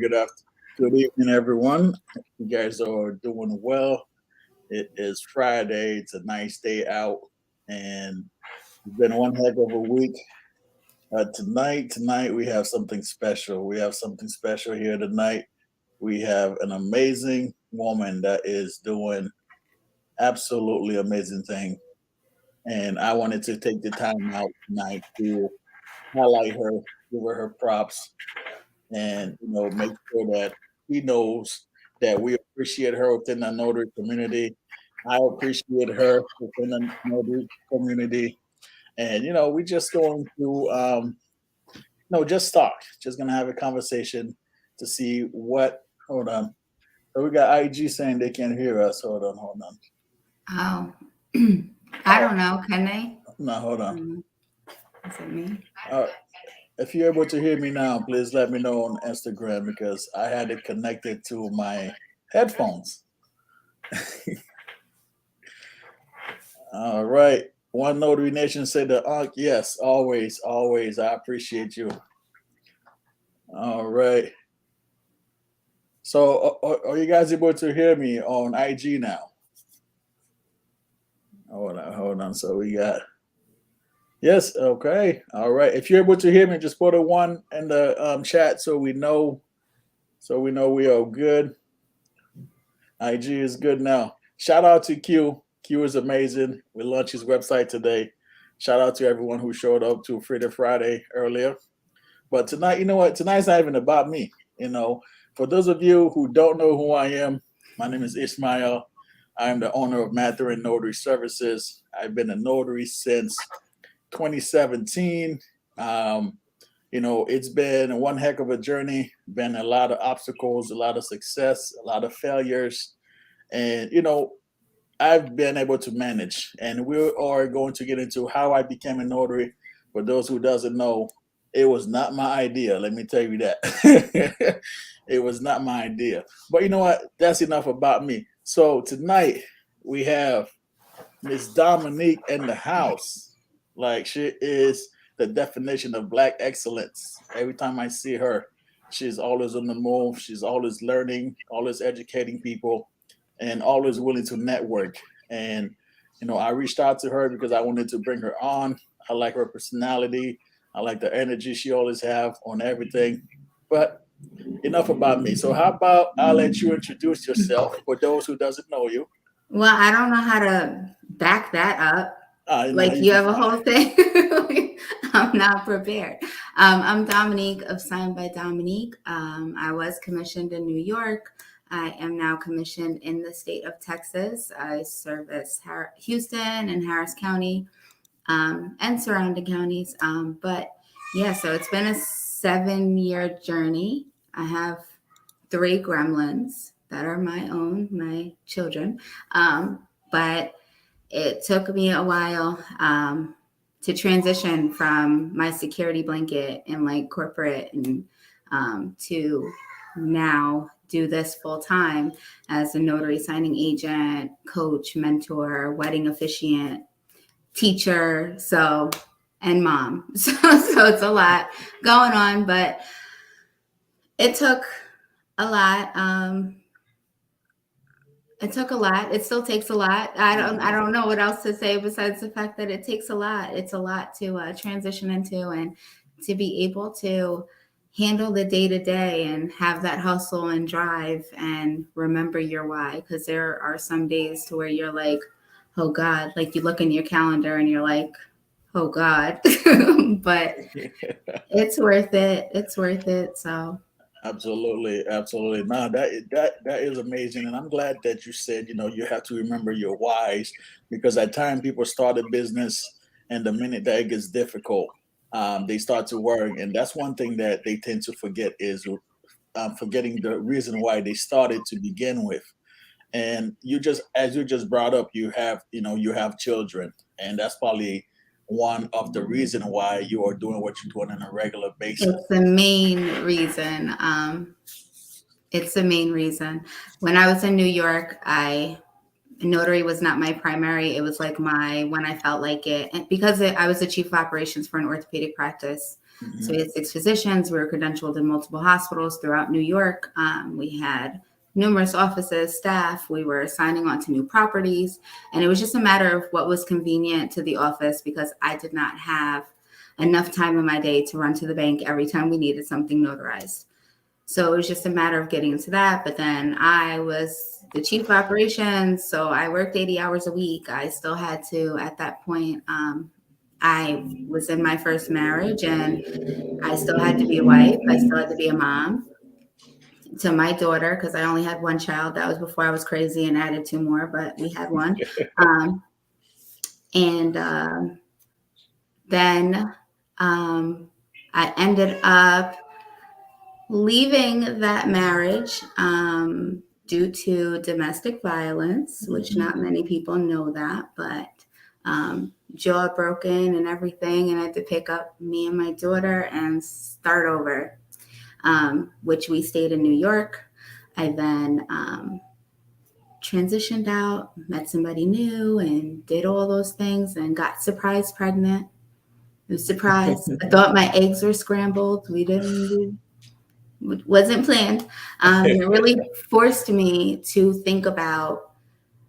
right. Good evening, everyone. You guys are doing well. It is Friday. It's a nice day out, and it's been one heck of a week. Tonight we have something special. We have something special here tonight. We have an amazing woman that is doing absolutely amazing thing, and I wanted to take the time out tonight to highlight her, give her her props, and make sure that he knows that we appreciate her within the notary community. I appreciate her within the notary community, and we just going to no, just talk, just gonna have a conversation to see what. Hold on, so we got IG saying they can't hear us. Hold on. Oh, I Oh don't know. Can they? no, hold on. Mm, Is it me? Uh, if you're able to hear me now, please let me know on Instagram because I had it connected to my headphones. All right. One Notary Nation said that, yes, always, always. I appreciate you. All right. So, are you guys able to hear me on IG now? Hold on. So we got yes. Okay. All right. If you're able to hear me, just put a one in the chat so we know. So we know we are good. IG is good now. Shout out to Q. Q is amazing. We launched his website today. Shout out to everyone who showed up to Freedom Friday earlier. But tonight, you know what? Tonight's not even about me. For those of you who don't know who I am, my name is Ishmael. I am the owner of Matherin Notary Services. I've been a notary since 2017. It's been one heck of a journey, been a lot of obstacles, a lot of success, a lot of failures. And, I've been able to manage. And we are going to get into how I became a notary. For those who doesn't know, it was not my idea. Let me tell you that. It was not my idea. But you know what? That's enough about me. So tonight we have Miss Dominique in the house. Like she is the definition of black excellence. Every time I see her, she's always on the move. She's always learning, always educating people, and always willing to network. And I reached out to her because I wanted to bring her on. I like her personality. I like the energy she always have on everything. But enough about me. So how about I'll let you introduce yourself for those who doesn't know you. Well, I don't know how to back that up. No, Like you you be have a fine. whole thing. I'm not prepared. I'm Dominique of Signed by Dominique. I was commissioned in New York. I am now commissioned in the state of Texas. I service Houston and Harris County and surrounding counties. But yeah, so it's been a 7-year journey. I have 3 gremlins that are my own, my children. But it took me a while to transition from my security blanket and like corporate and to now do this full time as a notary signing agent, coach, mentor, wedding officiant, teacher, and mom. So it's a lot going on, but it took a lot. It took a lot. It still takes a lot. I don't know what else to say besides the fact that it takes a lot. It's a lot to transition into and to be able to handle the day to day and have that hustle and drive and remember your why. Because there are some days to where you're like, oh God, like you look in your calendar and you're like, oh God, but it's worth it. It's worth it. So Absolutely, absolutely. No, that is amazing, and I'm glad that you said you have to remember your whys because at times people start a business, and the minute that it gets difficult, they start to worry, and that's one thing that they tend to forget is forgetting the reason why they started to begin with. And as you just brought up, you have children, and that's probably one of the reason why you are doing what you're doing on a regular basis. it's the main reason. It's the main reason. When I was in New York, I notary was not my primary. It was like when I felt like it. And because I was the chief of operations for an orthopedic practice. Mm-hmm. So we had 6 physicians. We were credentialed in multiple hospitals throughout New York. We had numerous offices, staff. We were signing on to new properties. And it was just a matter of what was convenient to the office because I did not have enough time in my day to run to the bank every time we needed something notarized. So it was just a matter of getting into that. But then I was the chief of operations. So I worked 80 hours a week. I still had to, at that point, I was in my first marriage and I still had to be a wife. I still had to be a mom to my daughter because I only had one child. That was before I was crazy and added 2 more, but we had one. And then I ended up leaving that marriage due to domestic violence, which not many people know that, but jaw broken and everything. And I had to pick up me and my daughter and start over, which we stayed in New York. I then transitioned out, met somebody new and did all those things and got surprise pregnant. I was surprised. I thought my eggs were scrambled. Wasn't planned. It really forced me to think about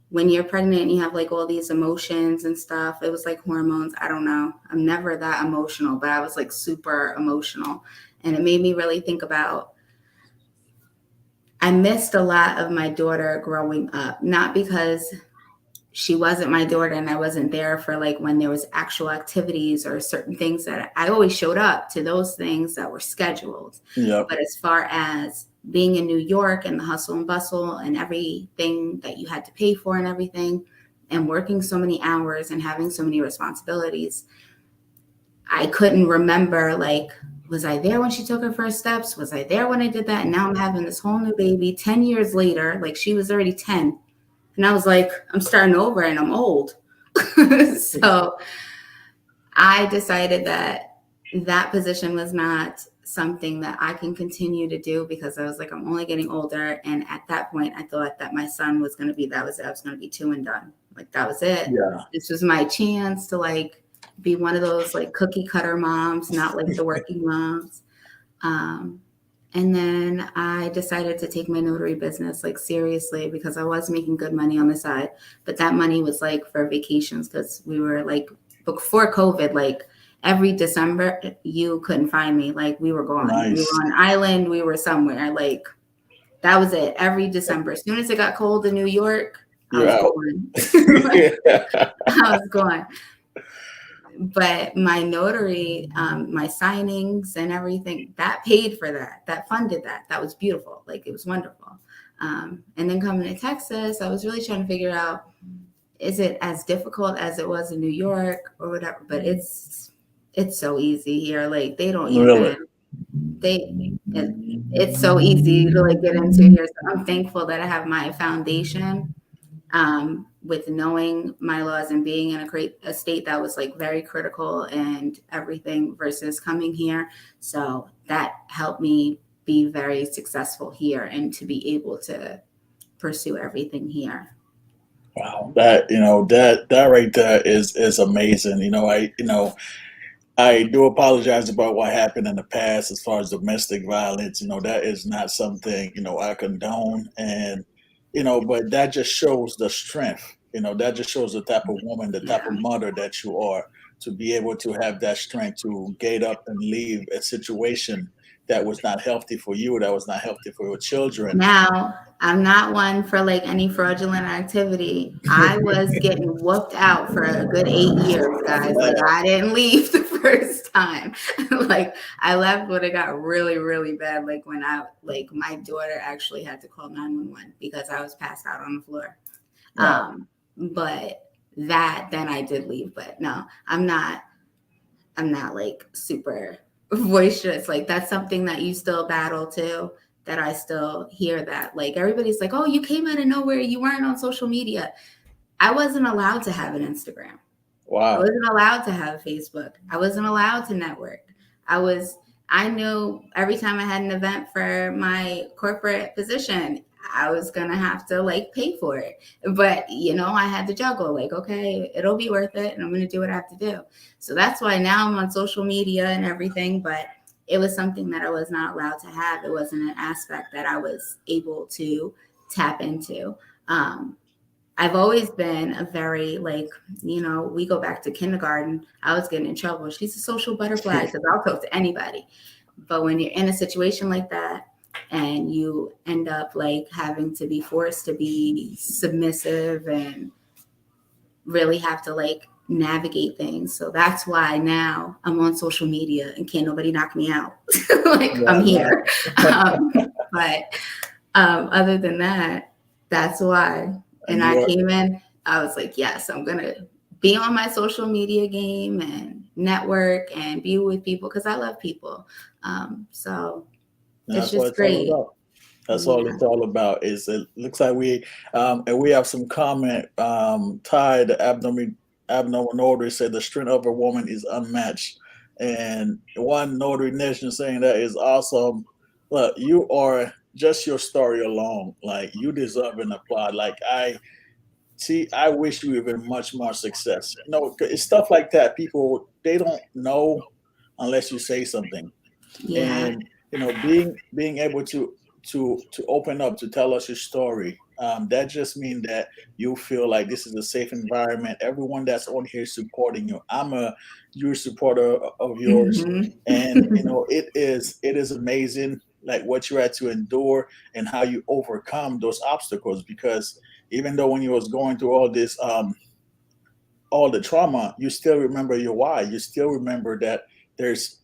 when you're pregnant and you have like all these emotions and stuff. It was like hormones. I don't know. I'm never that emotional, but I was like super emotional. And it made me really think about, I missed a lot of my daughter growing up, not because she wasn't my daughter and I wasn't there for like when there was actual activities or certain things that I always showed up to those things that were scheduled. Yep. But as far as being in New York and the hustle and bustle and everything that you had to pay for and everything, and working so many hours and having so many responsibilities, I couldn't remember, like, was I there when she took her first steps? Was I there when I did that? And now I'm having this whole new baby 10 years later, like she was already 10. And I was like, I'm starting over and I'm old. So I decided that that position was not something that I can continue to do because I was like, I'm only getting older. And at that point, I thought that my son was going to be, that was it. I was going to be 2 and done. Like, that was it. Yeah. This was my chance to like be one of those like cookie cutter moms, not like the working moms. And then I decided to take my notary business like seriously because I was making good money on the side. But that money was like for vacations because we were like, before COVID, like every December, you couldn't find me. Like we were gone. Nice. We were on an island. We were somewhere. Like that was it. Every December. As soon as it got cold in New York, I was gone. I was gone. But my notary, my signings and everything, that paid for that. That funded that. That was beautiful. Like it was wonderful. And then coming to Texas, I was really trying to figure out, is it as difficult as it was in New York or whatever? But it's so easy here. Like they don't even, it's so easy to like get into here. So I'm thankful that I have my foundation with knowing my laws and being in a state that was like very critical and everything versus coming here. So that helped me be very successful here and to be able to pursue everything here. Wow, that right there is amazing. I do apologize about what happened in the past as far as domestic violence. That is not something, I condone. And, but that just shows the strength, that just shows the type of woman, the type of mother that you are to be able to have that strength to get up and leave a situation that was not healthy for you, that was not healthy for your children. Now, I'm not one for like any fraudulent activity. I was getting whooped out for a good 8 years, guys. Like I didn't leave the first time. Like I left when it got really, really bad. Like when my daughter actually had to call 911 because I was passed out on the floor. Wow. But then I did leave. But no, I'm not like super boisterous. Like that's something that you still battle too, that I still hear that. Like everybody's like, oh, you came out of nowhere. You weren't on social media. I wasn't allowed to have an Instagram. Wow. I wasn't allowed to have Facebook. I wasn't allowed to network. I knew every time I had an event for my corporate position, I was gonna have to like pay for it. But I had to juggle, like, okay, it'll be worth it and I'm gonna do what I have to do. So that's why now I'm on social media and everything, but it was something that I was not allowed to have. It wasn't an aspect that I was able to tap into. I've always been a very, like, we go back to kindergarten. I was getting in trouble. She's a social butterfly because I'll talk to anybody. But when you're in a situation like that and you end up like having to be forced to be submissive and really have to like navigate things. So that's why now I'm on social media and can't nobody knock me out. Like, Yeah, I'm no. here. But other than that, that's why. And And I you're came in, I was like, yes, I'm going to be on my social media game and network and be with people because I love people. So and it's that's what just it's all great. about. That's all Yeah. it's all about. Is it looks like we have some comment. Ty, the abnormal notary, said the strength of a woman is unmatched, and one notary nation saying that is awesome. Look, you are just your story alone. Like you deserve an applaud. Like I see, I wish you even much more success. It's stuff like that. People they don't know unless you say something, Yeah. and being able to open up to tell us your story, that just means that you feel like this is a safe environment. Everyone that's on here supporting you, I'm a huge supporter of yours, Hmm. and it is amazing like what you had to endure and how you overcome those obstacles, because even though when you was going through all the trauma, you still remember your why. You still remember that there's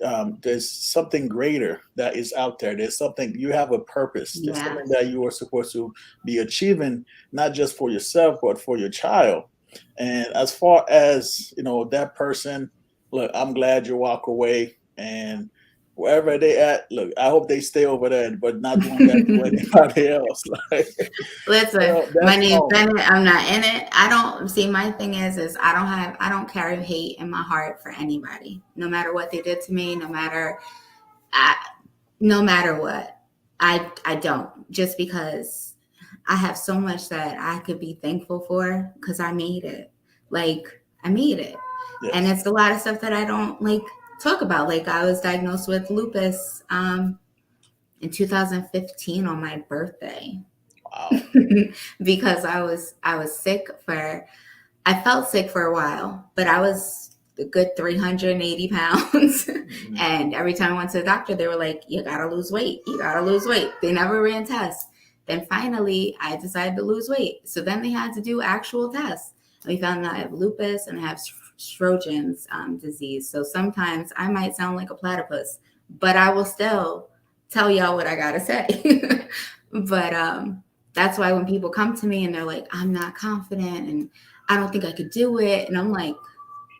something greater that is out there. There's something, you have a purpose. There's Yeah. something that you are supposed to be achieving, not just for yourself but for your child. And as far as that person, look, I'm glad you walk away, and wherever they at, look, I hope they stay over there, but not doing that to anybody else. Like, Listen, my that's name's home. Bennett. I'm not in it. I don't see. My thing is I don't carry hate in my heart for anybody, no matter what they did to me, I, no matter what. I don't, just because I have so much that I could be thankful for because I made it. Like, I made it, and Yes. it's a lot of stuff that I don't like talk about. Like, I was diagnosed with lupus in 2015 on my birthday. Wow. Because I was sick for I felt sick for a while, but I was a good 380 pounds. Mhm. And every time I went to the doctor, they were like, you gotta lose weight. You gotta lose weight. They never ran tests. Then finally, I decided to lose weight. So then they had to do actual tests. And we found that I have lupus and I have Sjögren's disease. So sometimes I might sound like a platypus, but I will still tell y'all what I gotta say. But that's why when people come to me and they're like, I'm not confident and I don't think I could do it. And I'm like,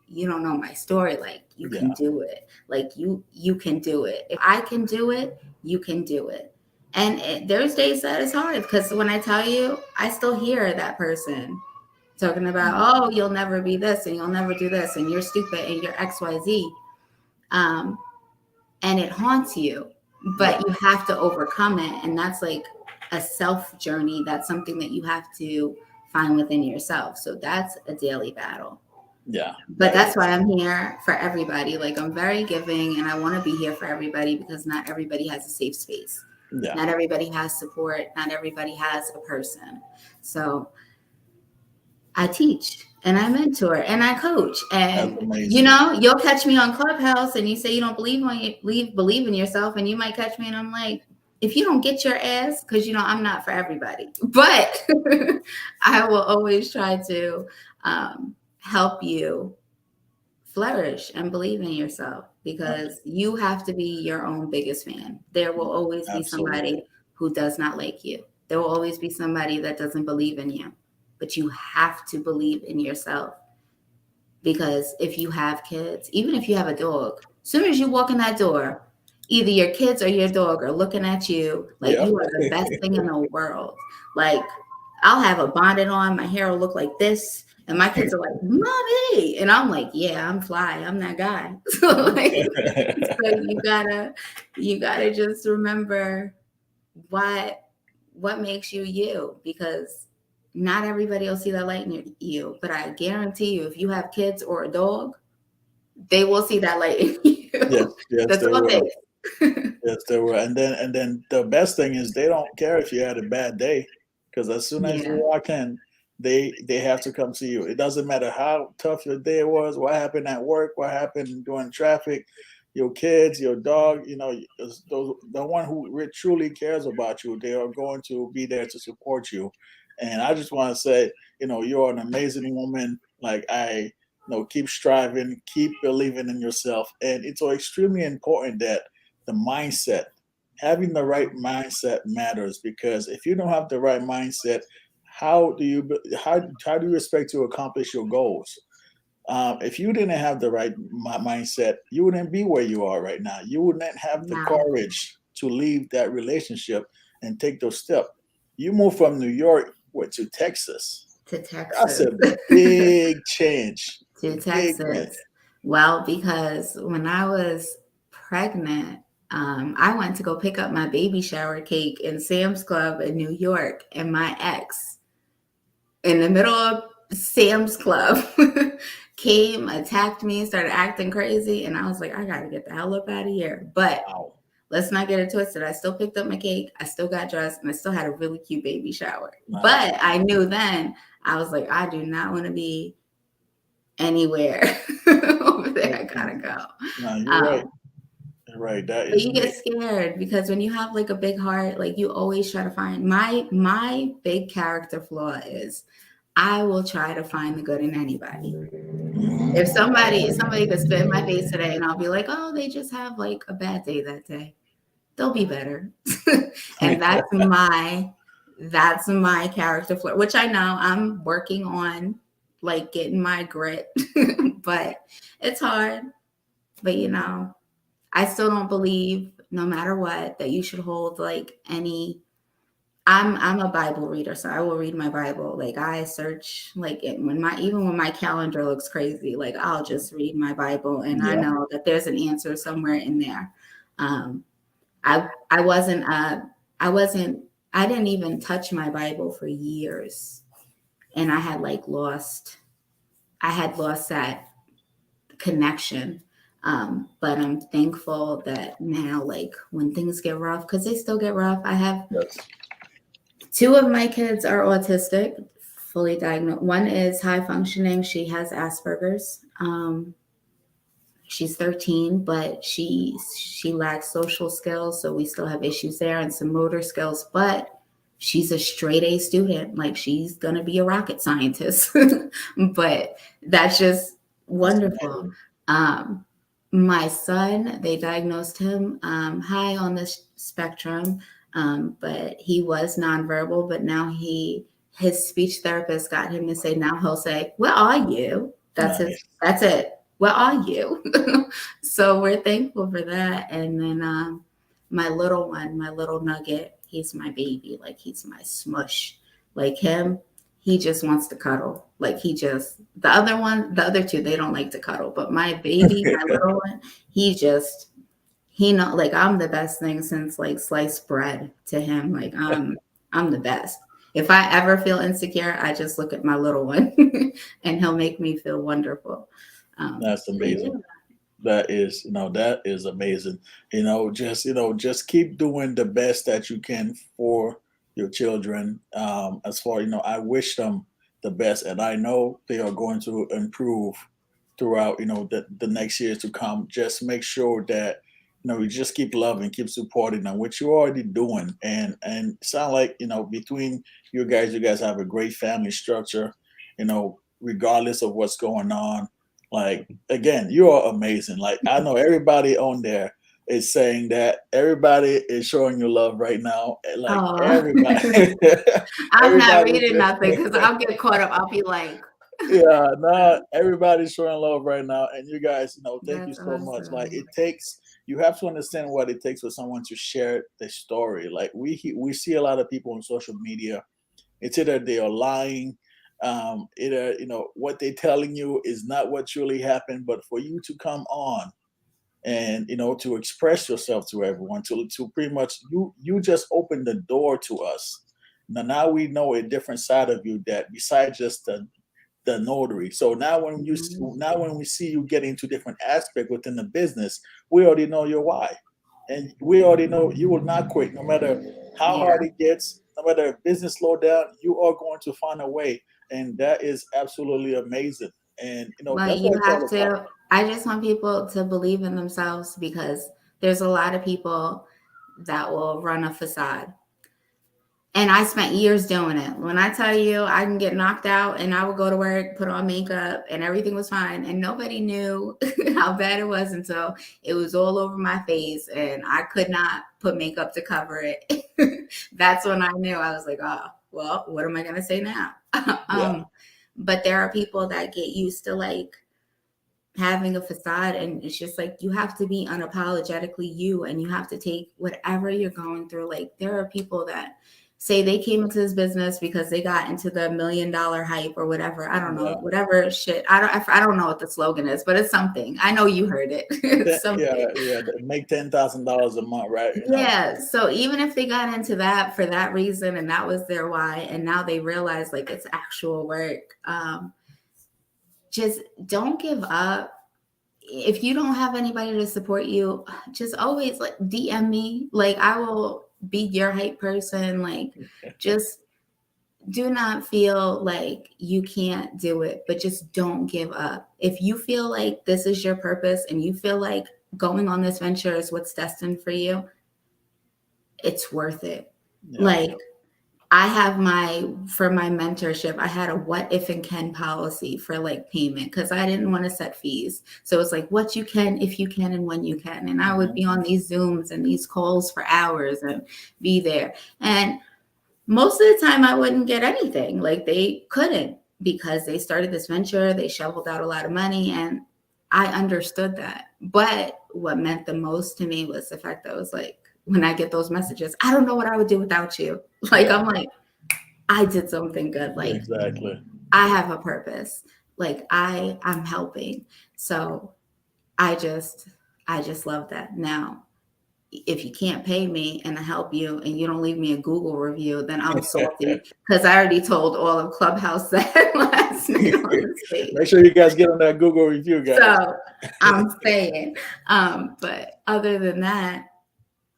you don't know my story. Like, you can Yeah. do it. Like, you can do it. If I can do it, you can do it. And there's days that it's hard because when I tell you, I still hear that person talking about, Mhm. oh, you'll never be this and you'll never do this and you're stupid and you're XYZ. Um, and it haunts you, but Yeah. you have to overcome it. And that's like a self journey. That's something that you have to find within yourself. So that's a daily battle. Yeah. But That that's why is. I'm here for everybody. Like, I'm very giving and I want to be here for everybody because not everybody has a safe space. Yeah. Not everybody has support. Not everybody has a person. So I teach and I mentor and I coach. That's And amazing. you'll catch me on Clubhouse and you say you don't believe in yourself, and you might catch me and I'm like, if you don't get your ass, because I'm not for everybody. But I will always try to help you flourish and believe in yourself Abs- because you have to be your own biggest fan. There will always be Absolutely. somebody who does not like you. There will always be somebody that doesn't believe in you. But you have to believe in yourself because if you have kids, even if you have a dog, as soon as you walk in that door, either your kids or your dog are looking at you like Yep. you are the best thing in the world. Like, I'll have a bonnet on, my hair will look like this, and my kids are like, "Mommy," and I'm like, "Yeah, I'm fly. I'm that guy." So like, so you gotta just remember what what makes you you, because not everybody will see that light in you, but I guarantee you, if you have kids or a dog, they will see that light in Yes, you. yes, That's they all will. it Yes, they will. And then the best thing is they don't care if you had a bad day, because as soon as you Yeah, walk in, they have to come see you. It doesn't matter how tough your day was, what happened at work, what happened during traffic, your kids, your dog. Those the one who truly cares about you. They are going to be there to support you. And I just want to say, you're an amazing woman. Like keep striving, keep believing in yourself, and it's so extremely important that the mindset, having the right mindset matters, because if you don't have the right mindset, how do you expect to accomplish your goals? If you didn't have the right mindset, you wouldn't be where you are right now. You wouldn't have the no, courage to leave that relationship and take those steps. You moved from New York to Texas. to That's Texas. a big change. To Big change. Texas. Well, because when I was pregnant, I went to go pick up my baby shower cake in Sam's Club in New York, and my ex, in the middle of Sam's Club, came, attacked me, started acting crazy, and I was like, I gotta get the hell up out of here. But Wow. let's not get it twisted. I still picked up my cake, I still got dressed, and I still had a really cute baby shower. Nice. But I knew then, I was like, I do not want to be anywhere over there. I gotta go. No, you're right. Um, You're right. That but is you get amazing. scared because when you have like a big heart, like you always try to find my big character flaw is I will try to find the good in anybody. If somebody could spit in my face today and I'll be like, oh, they just have like a bad day that day. They'll be better. And that's my character flaw, which I know I'm working on, like getting my grit, but it's hard. But I still don't believe, no matter what, that you should hold like any. I'm a Bible reader, so I will read my Bible. Like I search, like even when my calendar looks crazy, like I'll just read my Bible, and I Yeah. know that there's an answer somewhere in there. Um, I wasn't I wasn't I didn't even touch my Bible for years, and I had lost that connection. But I'm thankful that now, like when things get rough, because they still get rough. I have Yes. two of my kids are autistic, fully diagnosed. One is high functioning. She has Asperger's. She's 13, but she lacks social skills, so we still have issues there and some motor skills. But she's a straight A student. Like she's gonna be a rocket scientist. But that's just That's wonderful. amazing. Um, my son, they diagnosed him high on the spectrum, but he was nonverbal. But now his speech therapist got him to say, now he'll say, "Where are you?" Nice. That's it. Where are you? So we're thankful for that. And then my little one, my little nugget, he's my baby. Like he's my smush. Like him, he just wants to cuddle. Like the other two, they don't like to cuddle. But my baby, my little one, he know, like I'm the best thing since like sliced bread to him. Like I'm the best. If I ever feel insecure, I just look at my little one and he'll make me feel wonderful. That's But yeah. amazing. That is amazing. Just keep doing the best that you can for your children. As far, I wish them the best, and I know they are going to improve throughout, the next years to come. Just make sure that, you just keep loving, keep supporting them, which you're already doing. And sound like, between you guys have a great family structure, regardless of what's going on. Like, again, you are amazing. Like, I know everybody on there is saying that everybody is showing you love right now. Like Oh, everybody, I'm not everybody. reading nothing because I'll get caught up. I'll be like, Yeah, no, everybody's showing love right now, and you guys, thank you that's so much. Like, awesome. you have to understand what it takes for someone to share the story. Like, we see a lot of people on social media. It's either they are lying, either what they're telling you is not what truly happened. But for you to come on and to express yourself to everyone, to pretty much you just open the door to us. Now we know a different side of you that besides just the notary. So Mhm. now when we see you get into different aspects within the business, we already know your why, and we already know you will not quit no matter how hard Yeah. it gets, no matter if business slow down. You are going to find a way, and that is absolutely amazing. And Well, that's you what it's all have about. to, I just want people to believe in themselves because there's a lot of people that will run a facade. And I spent years doing it. When I tell you I can get knocked out and I would go to work, put on makeup, and everything was fine. And nobody knew how bad it was until it was all over my face and I could not put makeup to cover it. That's when I knew. I was like, oh, well, what am I going to say now? Yeah. But there are people that get used to like having a facade, and it's just like you have to be unapologetically you, and you have to take whatever you're going through. Like there are people that say they came into this business because they got into the $1 million hype or whatever. I don't know, Yeah. whatever shit. I don't know what the slogan is, but it's something. I know you heard it. It's Yeah, something. yeah. Make $10,000 a month, right? Yeah. So even if they got into that for that reason and that was their why, and now they realize like it's actual work, just don't give up. If you don't have anybody to support you, just always like DM me. Like I will be your hype person. Like just do not feel like you can't do it, but just don't give up. If you feel like this is your purpose and you feel like going on this venture is what's destined for you, it's worth it. Yeah. Like I have for my mentorship, I had a what if and can policy for like payment because I didn't want to set fees. So it's like what you can, if you can, and when you can. And I would Hmm. be on these Zooms and these calls for hours and be there. And most of the time I wouldn't get anything. Like they couldn't because they started this venture, they shoveled out a lot of money, and I understood that. But what meant the most to me was the fact that I was like, when I get those messages, I don't know what I would do without you. Like Yeah. I'm like, I did something good. Like Exactly. I have a purpose. Like I'm helping. So I just I just love that. Now, if you can't pay me and I help you and you don't leave me a Google review, then I'm salty because I already told all of Clubhouse that last night on the stage. Make sure you guys get on that Google review, guys. So I'm saying, but other than that,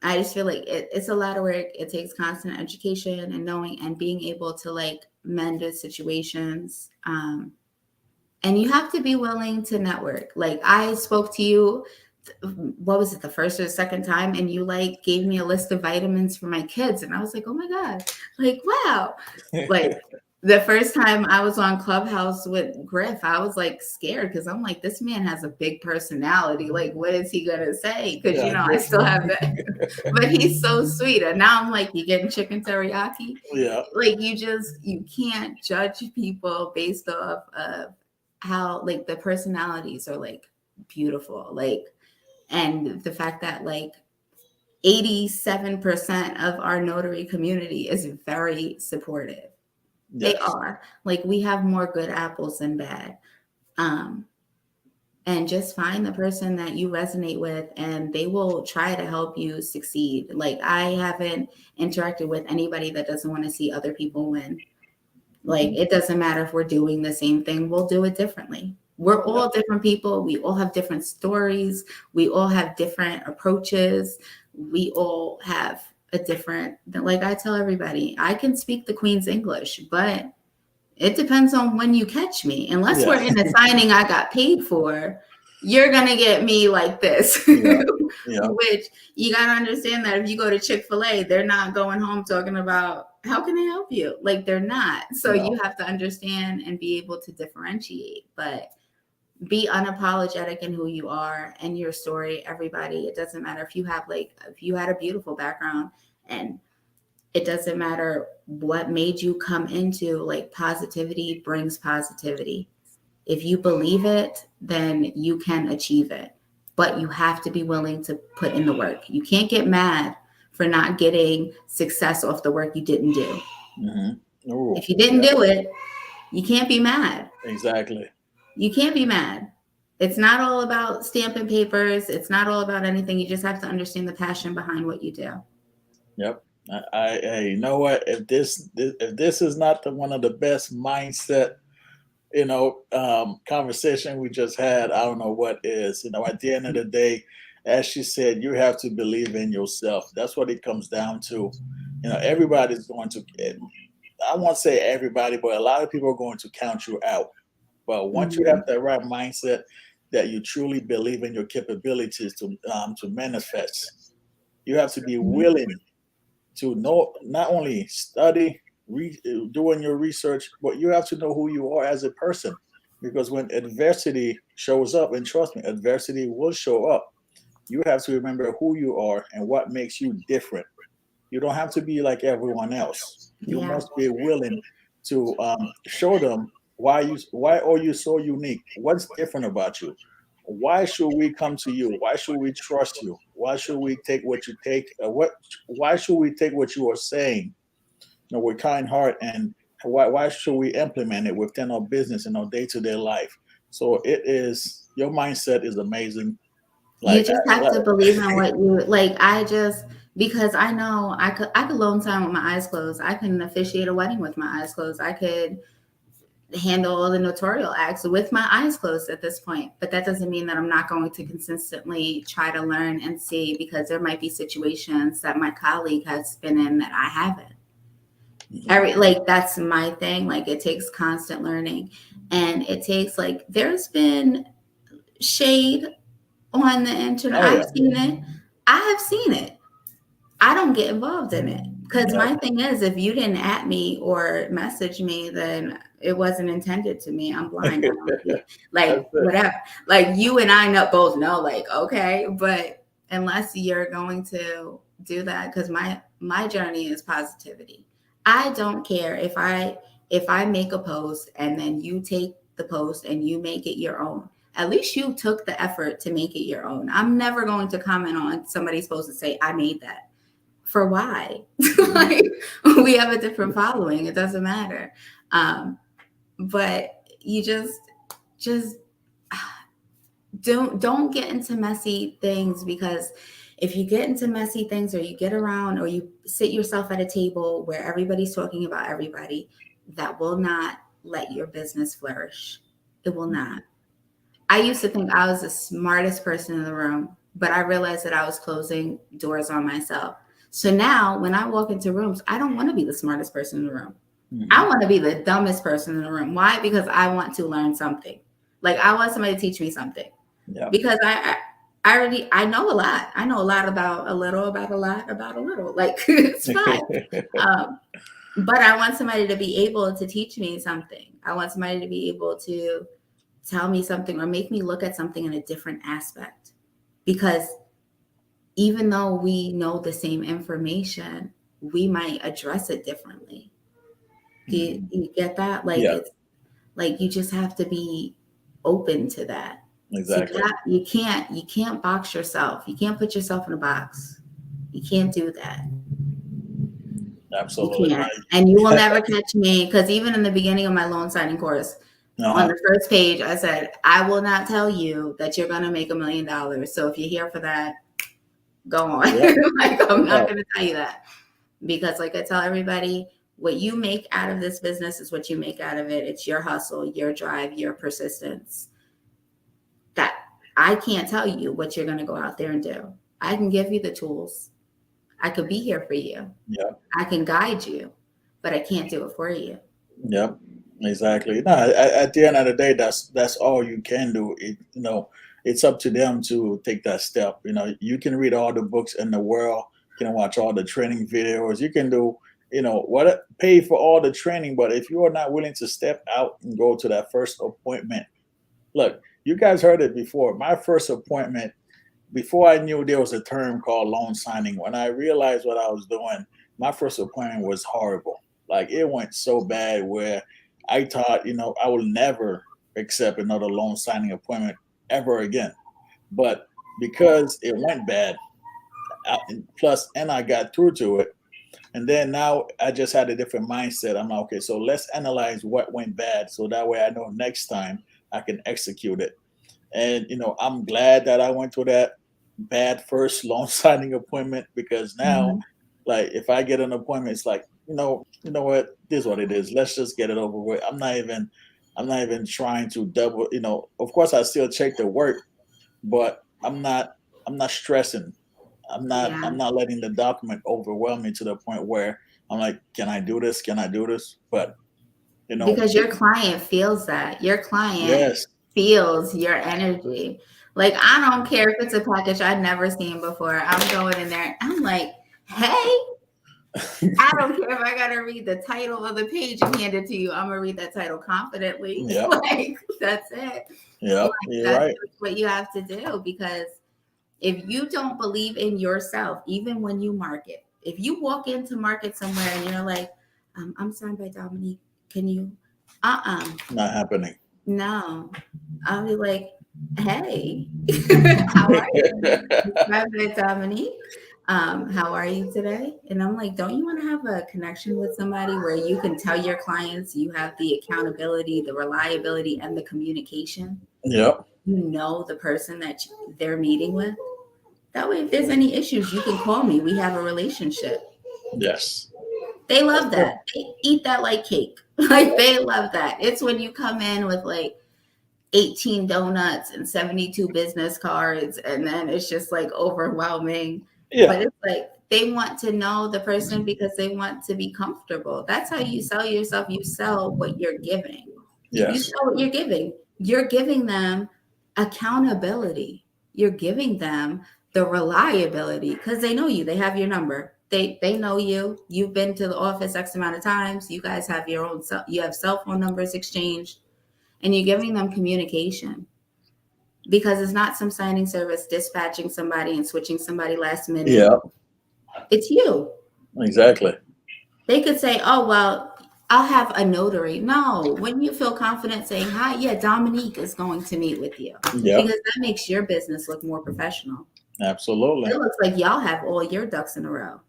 I just feel like it's a lot of work. It takes constant education and knowing and being able to like mend the situations. And you have to be willing to network. Like I spoke to you, what was it, the first or the second time, and you like gave me a list of vitamins for my kids, and I was like, oh my god, like wow, like the first time I was on Clubhouse with Griff, I was like scared because I'm like, this man has a big personality. Like, what is he gonna say? Because Yeah, I still have that, but he's so sweet. And now I'm like, you getting chicken teriyaki? yeah, Like, you can't judge people based off of how like the personalities are like beautiful, like, and the fact that like 87% of our notary community is very supportive. They yes, are. Like we have more good apples than bad. Um, and just find the person that you resonate with and they will try to help you succeed. Like I haven't interacted with anybody that doesn't want to see other people win. Like hmm, it doesn't matter if we're doing the same thing, we'll do it differently. We're yeah, all different people. We all have different stories. We all have different approaches. We all have a different, like I tell everybody, I can speak the Queen's English, but it depends on when you catch me. Unless yeah, we're in a signing I got paid for, you're going to get me like this. yeah, yeah, Which you got to understand that if you go to Chick-fil-A, they're not going home talking about how can I help you? Like they're not. So no, you have to understand and be able to differentiate, but be unapologetic in who you are and your story. Everybody, it doesn't matter if you have like, if you had a beautiful background, and it doesn't matter what made you come into, like positivity brings positivity. If you believe it, then you can achieve it. But you have to be willing to put in the work. You can't get mad for not getting success off the work you didn't do. hmm, oh, If you didn't yeah, do it, you can't be mad. exactly, You can't be mad. It's not all about stamping papers. It's not all about anything. You just have to understand the passion behind what you do. yep. You know what? If this is not one of the best mindset, conversation we just had, I don't know what is. At the end of the day, as she said, you have to believe in yourself. That's what it comes down to. Everybody's going to. I won't say everybody, but a lot of people are going to count you out. But once you have Mhm. that right mindset, that you truly believe in your capabilities to manifest, you have to be willing to know, not only study, doing your research, but you have to know who you are as a person. Because when adversity shows up, and trust me, adversity will show up, you have to remember who you are and what makes you different. You don't have to be like everyone else. You Yeah. must be willing to show them why are you so unique? What's different about you? Why should we come to you? Why should we trust you? Why should we take what you take? Why should we take what you are saying? With kind heart, and why should we implement it within our business and our day to day life? So it is your mindset is amazing. You Like, just have to believe in what you like. I just because I know I could loan sign with my eyes closed. I can officiate a wedding with my eyes closed. I could handle all the notarial acts with my eyes closed at this point. But that doesn't mean that I'm not going to consistently try to learn and see, because there might be situations that my colleague has been in that I haven't. mhm. Like that's my thing. Like it takes constant learning, and it takes like there's been shade on the internet. Oh I've yeah, seen it. I have seen it. I don't get involved in it because yeah. my thing is, if you didn't at me or message me, then it wasn't intended to me. I'm blind. I don't see it. That's Like it. whatever. Like you and I know both know. Like okay, but unless you're going to do that, because my journey is positivity. I don't care if I make a post and then you take the post and you make it your own. At least you took the effort to make it your own. I'm never going to comment on somebody's post and say I made that. For why? Mhm. Like we have a different following. It doesn't matter. But you just don't get into messy things, because if you get into messy things, or you get around, or you sit yourself at a table where everybody's talking about everybody, that will not let your business flourish. It will not. I used to think I was the smartest person in the room, but I realized that I was closing doors on myself. So now when I walk into rooms, I don't want to be the smartest person in the room. I Mhm. want to be the dumbest person in the room. Why? Because I want to learn something. Like I want somebody to teach me something, Yeah. because I already I know a lot. I know a lot about a little, about a lot, about a little. Like it's fine. Um, but I want somebody to be able to teach me something. I want somebody to be able to tell me something or make me look at something in a different aspect. Because even though we know the same information, we might address it differently. Do you, Mhm. you get that? Like Yeah, it's like you just have to be open to that. So exactly. you can't box yourself. You can't put yourself in a box. You can't do that. You Absolutely can't. And you will right. never catch me, because even in the beginning of my loan signing course, on Uh-huh. the first page, I said, I will not tell you that you're going to make $1 million. So if you're here for that, go on. Yep. Like, I'm Yeah. not going to tell you that, because, like I tell everybody, what you make out of this business is what you make out of it. It's your hustle, your drive, your persistence. That I can't tell you what you're going to go out there and do. I can give you the tools. I could be here for you. Yeah. I can guide you, but I can't do it for you. Yep. Exactly. No, at the end of the day, that's all you can do. It's up to them to take that step. You can read all the books in the world, you can watch all the training videos, you can do, what pay for all the training, but if you are not willing to step out and go to that first appointment, look, you guys heard it before. My first appointment, before I knew there was a term called loan signing, when I realized what I was doing, my first appointment was horrible. Like it went so bad where I thought, I will never accept another loan signing appointment ever again. But because it went bad, and I got through to it, and then now I just had a different mindset. I'm like, okay, so let's analyze what went bad, so that way I know next time I can execute it. And I'm glad that I went to that bad first loan signing appointment, because now Mhm. Like if I get an appointment, it's like, you know what, this is what it is. Let's just get it over with. I'm not even trying to double, of course I still check the work, but I'm not stressing. Yeah. I'm not letting the document overwhelm me to the point where I'm like, can I do this? Can I do this? But Because your it, client feels that. Your client yes. feels your energy. Like, I don't care if it's a package I've never seen before. I'm going in there. I'm like, hey, I don't care if I got to read the title of the page and hand it to you. I'm going to read that title confidently. Yep. Like, that's it. Like, Yep. You're that's right. just what you have to do. Because if you don't believe in yourself, even when you market, if you walk into market somewhere and you're like, I'm signed by Dominique, can you? Not happening. No. I'll be like, hey, how are you? I'm signed by Dominique. How are you today? And I'm like, don't you want to have a connection with somebody where you can tell your clients you have the accountability, the reliability, and the communication? Yep. You know the person that they're meeting with. That way, if there's any issues, you can call me. We have a relationship. Yes. They That's love true. that. They eat that like cake. Like, they love that. It's when you come in with like 18 donuts and 72 business cards, and then it's just like overwhelming. Yeah. But it's like they want to know the person because they want to be comfortable. That's how you sell yourself. You sell what you're giving. You Yes. sell what you're giving. You're giving them accountability. You're giving them the reliability because they know you. They have your number. They know you. You've been to the office X amount of times. You guys have your own. You have cell phone numbers exchanged, and you're giving them communication because it's not some signing service dispatching somebody and switching somebody last minute. Yeah. It's you. Exactly. They could say, oh, well, I'll have a notary. No, when you feel confident saying, hi, yeah, Dominique is going to meet with you Yep. because that makes your business look more professional. Absolutely. It looks like y'all have all your ducks in a row.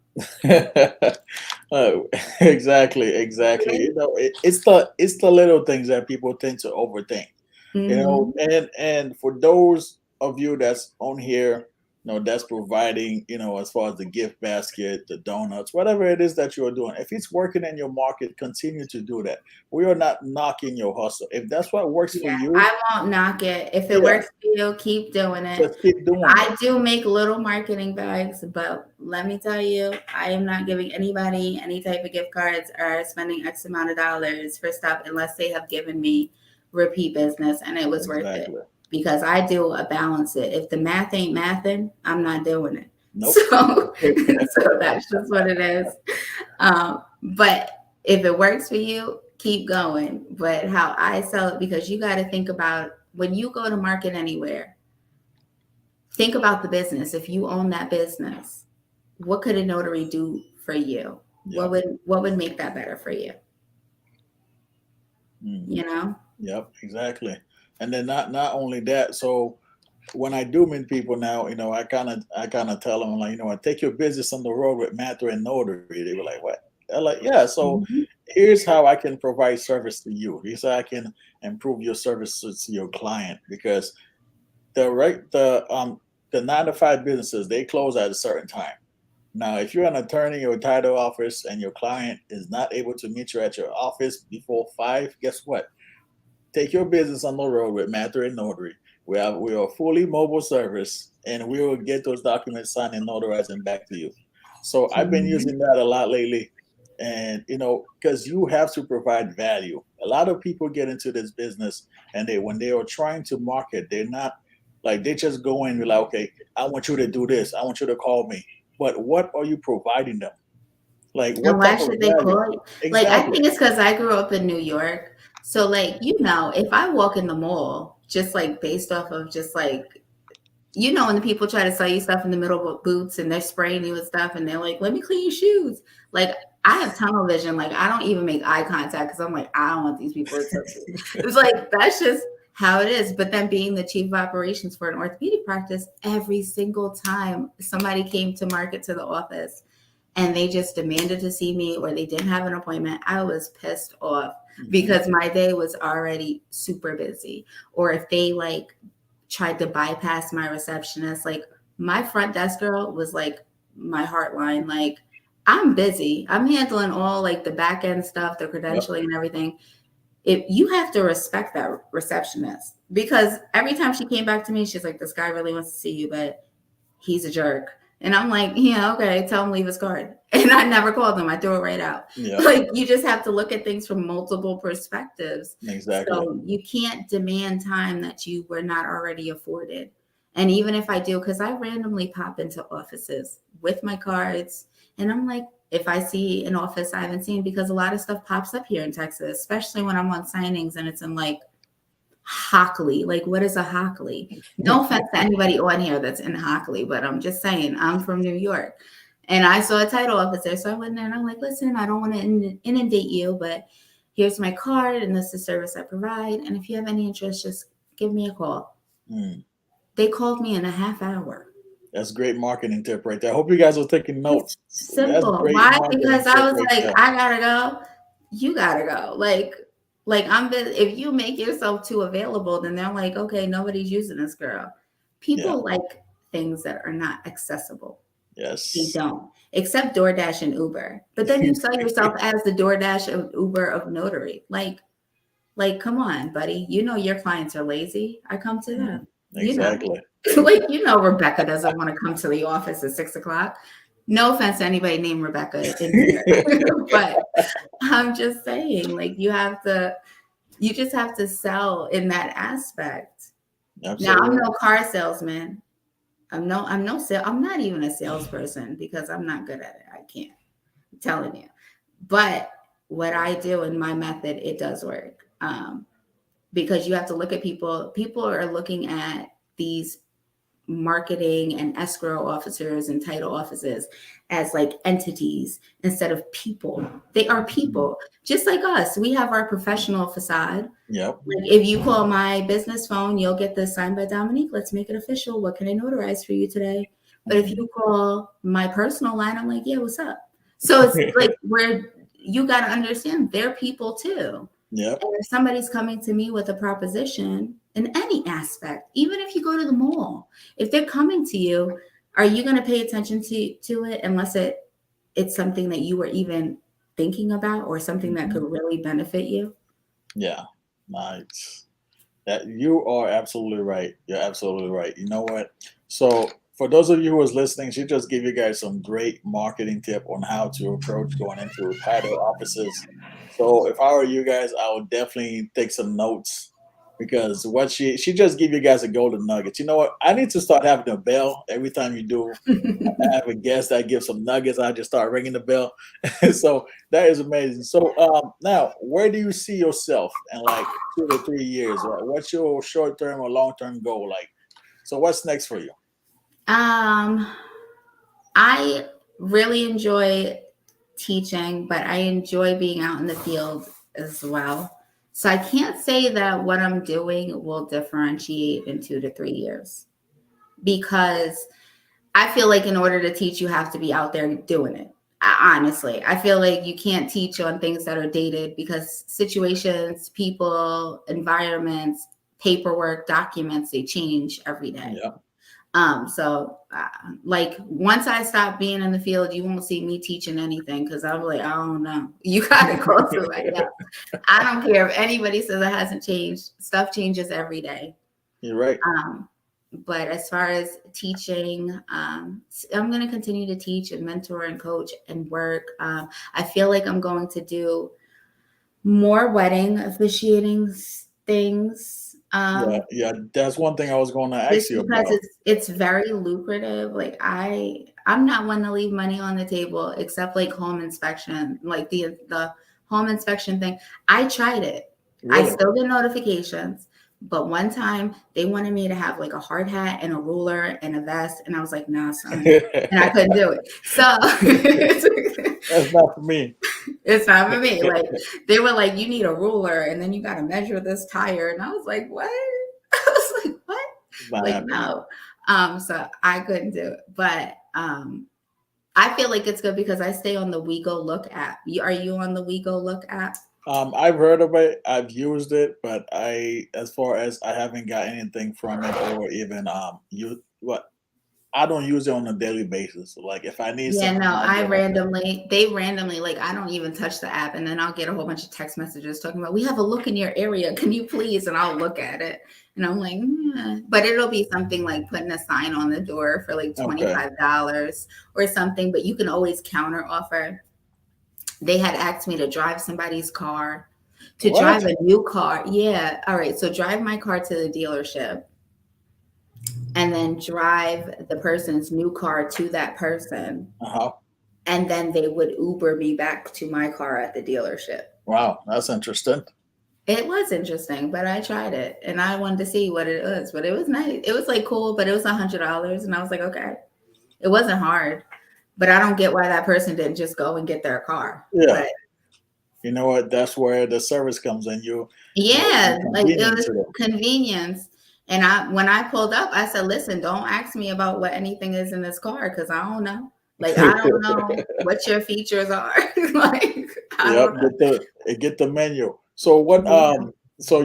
Uh, exactly. Exactly. Right? It's the little things that people tend to overthink. Mm-hmm. And for those of you that's on here, that's providing, as far as the gift basket, the donuts, whatever it is that you're doing, if it's working in your market, continue to do that. We are not knocking your hustle. If that's what works for Yeah, you, I won't knock it. If it yeah, works for you, keep doing it. just keep doing it. I do make little marketing bags, but let me tell you, I am not giving anybody any type of gift cards or spending X amount of dollars for stuff unless they have given me repeat business and it was worth it. Exactly. Because I do a balance it. If the math ain't mathing, I'm not doing it. Nope. So that's just what it is. But if it works for you, keep going. But how I sell it, because you got to think about when you go to market anywhere, think about the business. If you own that business, what could a notary do for you? Yep. What would make that better for you? Mhm. You know? Yep. Exactly. And then not only that, so when I do meet people now, I kind of tell them like, I take your business on the road with Mather and Notary. They were like, what? They're like, yeah. So Mhm. here's how I can provide service to you. Here's how I can improve your services to your client because the 9 to 5 businesses they close at a certain time. Now, if you're an attorney or title office and your client is not able to meet you at your office before 5, guess what? Take your business on the road with Mather and Notary. We are a fully mobile service, and we will get those documents signed and notarized and back to you. So I've been Mhm. using that a lot lately, and because you have to provide value. A lot of people get into this business, and when they are trying to market, they're not like they just go in and be like, okay, I want you to do this, I want you to call me, but what are you providing them? Like, And what why type of should they value? call you? Like, I Exactly. think it's because I grew up in New York. So, like, if I walk in the mall, just like based off of just like, when the people try to sell you stuff in the middle of boots and they're spraying you with stuff and they're like, let me clean your shoes. Like, I have tunnel vision. Like, I don't even make eye contact because I'm like, I don't want these people to touch me. It's like, that's just how it is. But then being the chief of operations for an orthopedic practice, every single time somebody came to market to the office, and they just demanded to see me or they didn't have an appointment, I was pissed off Mhm. because my day was already super busy. Or if they like tried to bypass my receptionist, like my front desk girl was like my heartline. Like, I'm busy. I'm handling all like the back end stuff, the Yep. credentialing and everything. If you have to respect that receptionist, because every time she came back to me, she's like, "This guy really wants to see you, but he's a jerk." And I'm like, "Yeah, okay, tell him leave his card." And I never called him. I threw it right out. Yep. Like, you just have to look at things from multiple perspectives. Exactly. So you can't demand time that you were not already afforded. And even if I do, because I randomly pop into offices with my cards, and I'm like, if I see an office I haven't seen, because a lot of stuff pops up here in Texas, especially when I'm on signings and it's in like Hockley. Like, what is a Hockley? No offense to anybody on here that's in Hockley, but I'm just saying, I'm from New York. And I saw a title officer. So I went there and I'm like, listen, I don't want to inundate you, but here's my card and this is the service I provide. And if you have any interest, just give me a call. Mm. They called me in a half hour. That's great marketing tip right there. I hope you guys are taking It's notes. That's simple. great Why? marketing Because I tip was right like, there. I gotta go. You gotta go. Like if you make yourself too available, then they're like, okay, nobody's using this girl. Yeah. People like things that are not accessible. They Yes. don't, except DoorDash and Uber. But then you sell yourself as the DoorDash of Uber of notary. Like, come on, buddy. You know your clients are lazy. I come to Mhm. them. You know, Exactly. like Rebecca doesn't want to come to the office at 6 o'clock. No offense to anybody named Rebecca in here, but I'm just saying, like, you just have to sell in that aspect. Now, I'm Absolutely. no car salesman. I'm not even a salesperson because I'm not good at it. I can't. I'm telling you. But what I do in my method, it does work. Because you have to look at people. People are looking at these marketing and escrow officers and title offices as like entities instead of people. They are Mhm. people, just like us. We have our professional facade. Yep. Like, if you call my business phone, you'll get this signed by Dominique. Let's make it official. What can I notarize for you today? But if Mhm. you call my personal line, I'm like, yeah, what's up? So it's like, where you got to understand they're people too. Yep. And if somebody's coming to me with a proposition in any aspect, even if you go to the mall, if they're coming to you, are you going to pay attention to it unless it's something that you were even thinking about or something that could Mhm. really benefit you? Yeah. Nice. That you are absolutely right. You're absolutely right. You know what? So for those of you who was listening, she just gave you guys some great marketing tip on how to approach going into title offices. So if I were you guys, I would definitely take some notes because what she just gave you guys a golden nugget. You know what? I need to start having a bell every time you do have a guest that gives some nuggets. I just start ringing the bell. So that is amazing. So now, where do you see yourself in like 2 to 3 years? What's your short term or long term goal? Like, so what's next for you? um, I really enjoy teaching, but I enjoy being out in the field as well. So I can't say that what I'm doing will differentiate in 2 to 3 years, because I feel like in order to teach, you have to be out there doing it. Honestly, I feel like you can't teach on things that are dated, because situations, people, environments, paperwork, documents, they change every day. Yeah. So like, once I stop being in the field, you won't see me teaching anything, because I'm like, I don't know. You gotta call somebody else. I don't care if anybody says it hasn't changed. Stuff changes every day. You're right. Um, but as far as teaching, I'm going to continue to teach and mentor and coach and work. I feel like I'm going to do more wedding officiating things. Yeah. Yeah. That's one thing I was going to Just ask you because about. it's very lucrative. Like, I'm not one to leave money on the table, except like home inspection, like the home inspection thing. I tried it. I Really? still get notifications, but one time they wanted me to have like a hard hat and a ruler and a vest, and I was like, nah, son, and I couldn't do it. So That's not for me. it's not for me. Like, they were like, you need a ruler, and then you got to measure this tire, and I was like, what? I was like, what? It's not Like, happening. no. So I couldn't do it. But I feel like it's good because I stay on the We Go Look app. Are you on the We Go Look app? I've heard of it. I've used it, but as far as I haven't got anything from it, or even you what I don't use it on a daily basis. Like if I need Yeah, something, no, I'll go. they randomly, like, I don't even touch the app. And then I'll get a whole bunch of text messages talking about, we have a look in your area. Can you please? And I'll look at it. And I'm like, but it'll be something like putting a sign on the door for like Okay. $25 or something. But you can always counter offer. They had asked me to drive somebody's car, to What? drive a new car. Yeah. All right. So drive my car to the dealership and then drive the person's new car to that person. Uh-huh. And then they would Uber me back to my car at the dealership. Wow, that's interesting. It was interesting, but I tried it and I wanted to see what it was. But it was nice. It was like cool, but it was $100, and I was like, okay, it wasn't hard. But I don't get why that person didn't just go and get their car. Yeah. But You know what? That's where the service comes in. You yeah, like it convenient was to them. convenience. And when I pulled up, I said, listen, don't ask me about what anything is in this car because I don't know. Like, I don't know what your features are. Like, I Yep, don't know. get the menu. So what Yeah. so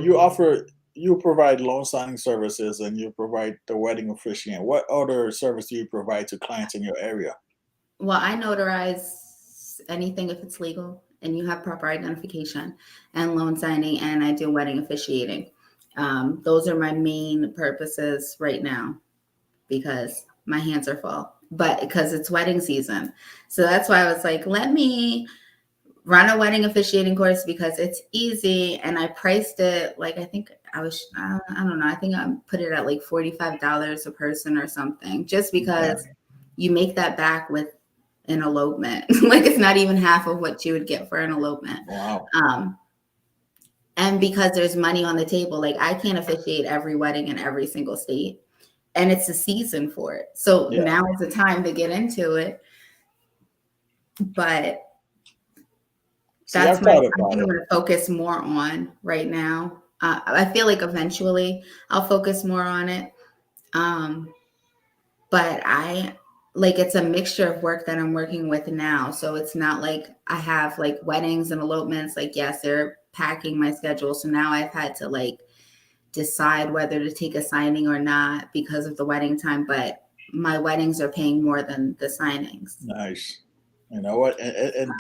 you provide loan signing services and you provide the wedding officiant. What other service do you provide to clients in your area? Well, I notarize anything if it's legal and you have proper identification, and loan signing, and I do wedding officiating. Those are my main purposes right now because my hands are full, but because it's wedding season. So that's why I was like, let me run a wedding officiating course because it's easy. And I priced it like, I think I don't know, I think I put it at like $45 a person or something, just Okay. because you make that back with an elopement. Like it's not even half of what you would get for an elopement. Wow. Um, and because there's money on the table, like I can't officiate every wedding in every single state. And it's a season for it. So Yeah. now is the time to get into it. But See, that's I've my, thought I about think I'm it. going to focus more on right now. I feel like eventually I'll focus more on it. Um, but it's a mixture of work that I'm working with now. So it's not like I have like weddings and elopements. Like, yes, they're packing my schedule. So now I've had to like decide whether to take a signing or not because of the wedding time. But my weddings are paying more than the signings. Nice. You know what? And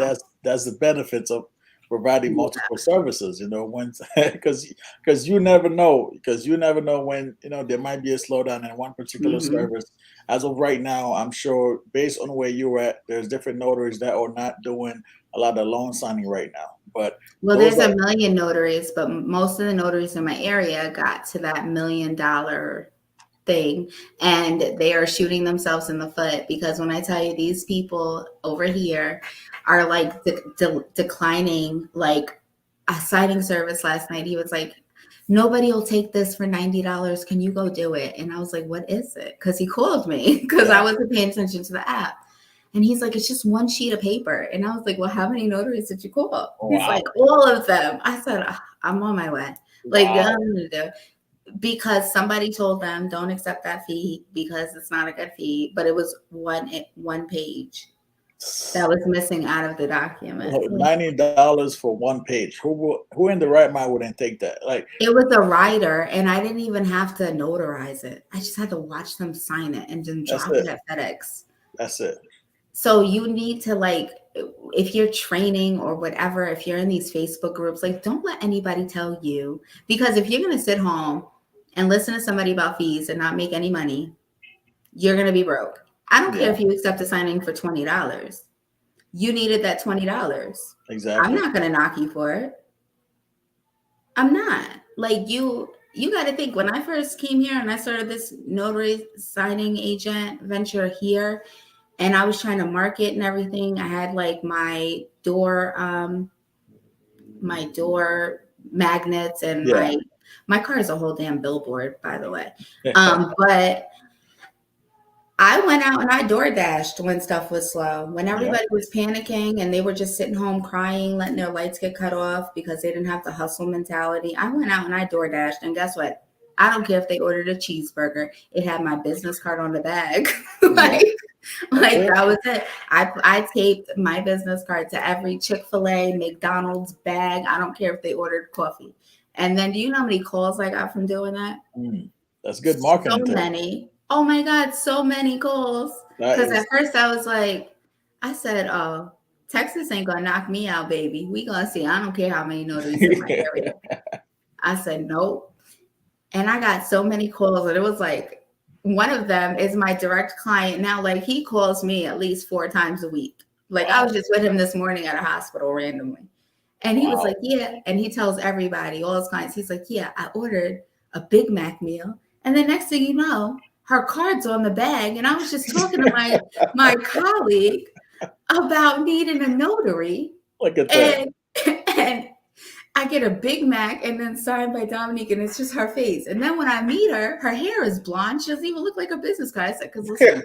that's the benefits of providing Yeah. multiple services. You know, when because you never know when there might be a slowdown in one particular Hmm. service. As of right now, I'm sure based on where you're at, there's different notaries that are not doing a lot of loan signing right now. But Well, those there's are a million notaries, but most of the notaries in my area got to that $1 million thing, and they are shooting themselves in the foot because when I tell you these people over here are like declining, like a signing service last night, he was like, nobody will take this for $90. Can you go do it? And I was like, what is it? Because he called me because I yeah. wasn't paying attention to the app. And he's like, it's just one sheet of paper. And I was like, well, how many notaries did you call? He's like, Wow. all of them. I said, I'm on my way. Like, Wow. because somebody told them don't accept that fee because it's not a good fee, but it was one page that was missing out of the document. Like, $90 for one page. Who in the right mind wouldn't take that? Like it was a writer, and I didn't even have to notarize it. I just had to watch them sign it and then that's drop it. it at FedEx. That's it. So you need to like, if you're training or whatever, if you're in these Facebook groups, like don't let anybody tell you, because if you're going to sit home and listen to somebody about fees and not make any money, you're going to be broke. I don't care Yeah. if you accept a signing for $20. You needed that $20. I'm Exactly. not going to knock you for it. I'm not. Like you got to think, when I first came here and I started this notary signing agent venture here, and I was trying to market and everything. I had like my door magnets, and Yeah. my car is a whole damn billboard, by the way. But I went out and I door dashed when stuff was slow, when Yeah. everybody was panicking and they were just sitting home crying, letting their lights get cut off because they didn't have the hustle mentality. I went out and I door dashed, and guess what? I don't care if they ordered a cheeseburger. It had my business card on the bag. Yeah. like, That's like it. that was it. I taped my business card to every Chick-fil-A, McDonald's bag. I don't care if they ordered coffee. And then do you know how many calls I got from doing that? Mm. That's good So marketing too. many. Oh my God, so many calls. That Because at is first I was like, I said, oh, Texas ain't gonna knock me out, baby. We gonna see. I don't care how many notaries in my area. I said, nope. And I got so many calls, and it was like, one of them is my direct client now. Like, he calls me at least 4 times a week. Like, I was wow, just with him this morning at a hospital randomly. And he was wow. like, yeah. And he tells everybody, all his clients, he's like, yeah, I ordered a Big Mac meal. And the next thing you know, her card's on the bag. And I was just talking to my colleague about needing a notary. Look at that. And and I get a Big Mac and then signed by Dominique, and it's just her face. And then when I meet her, her hair is blonde. She doesn't even look like a business card. I said, because listen.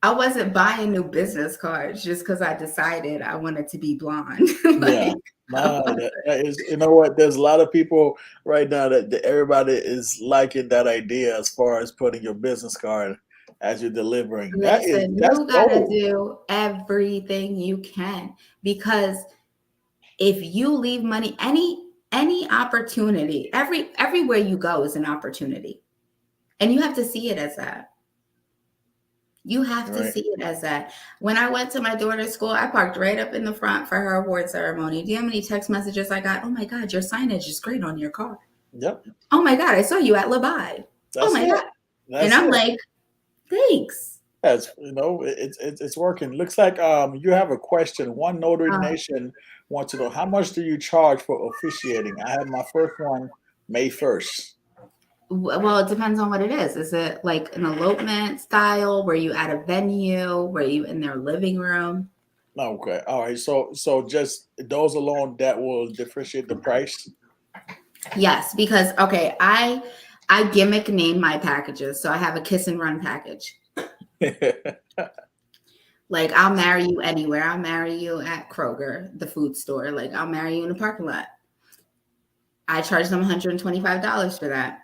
I wasn't buying new business cards just because I decided I wanted to be blonde. Yeah. Like, No, that is, you know what? There's a lot of people right now that everybody is liking that idea as far as putting your business card as you're delivering. listen, That's you gotta gold. do everything you can, because if you leave money, any opportunity, everywhere you go is an opportunity, and you have to see it as that. You have to Right. see it as that. When I went to my daughter's school, I parked right up in the front for her award ceremony. Do you know how many text messages I got? Oh my God, your signage is great on your car. Yep. Oh my God, I saw you at Labai. Oh That's my it. God. And That's I'm it. like, thanks. Yes, it's working. Looks like you have a question. One Notary Uh, Nation wants to know, how much do you charge for officiating? I had my first one May 1st. well, it depends on what it is. Is it like an elopement style? Were you at a venue? Were you in their living room? Okay. All right. So just those alone that will differentiate the price. Yes, because okay, I gimmick name my packages. So I have a kiss and run package. Like, I'll marry you anywhere. I'll marry you at Kroger, the food store. Like, I'll marry you in the parking lot. I charge them $125 for that.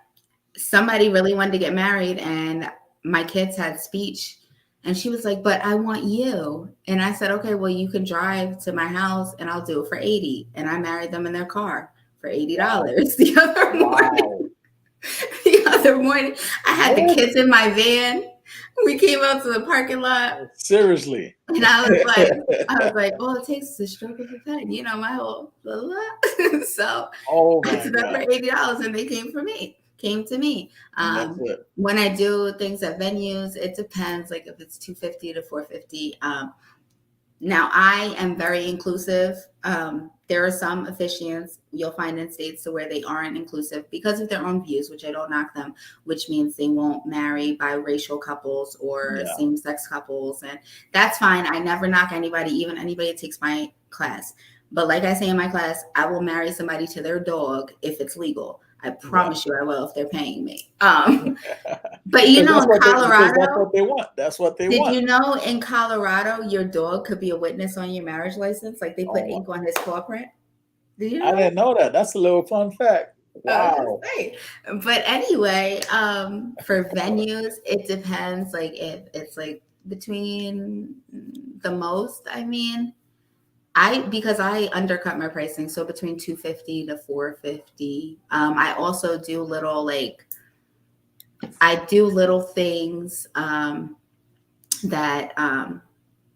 Somebody really wanted to get married, and my kids had speech, and she was like, but I want you. And I said, okay, well, you can drive to my house and I'll do it for 80. And I married them in their car for Wow. $80. The other morning, Wow. the other morning, I had the What? kids in my van. We came out to the parking lot. Seriously. And I was like, all it takes is a stroke of a pen, my whole blah, blah. So Oh I my did that for God. $80, and they came to me. And that's it. When I do things at venues, it depends. Like, if it's 250 to 450. Now, I am very inclusive. There are some officiants you'll find in states to where they aren't inclusive because of their own views, which I don't knock them, which means they won't marry biracial couples or Yeah. same-sex couples. And that's fine. I never knock anybody, even anybody that takes my class. But like I say in my class, I will marry somebody to their dog if it's legal. I Yeah. promise you I will if they're paying me. But Because in that's Colorado, what they want. That's what they did want. you know in Colorado your dog could be a witness on your marriage license? Like, they put Oh, ink on his paw print. Did you I know didn't know that. That's a little fun fact. that? I was just Wow. saying. But anyway, for venues, it depends. Like, if it's like between the most, I mean, because I undercut my pricing, so between 250 to 450. I also do little things that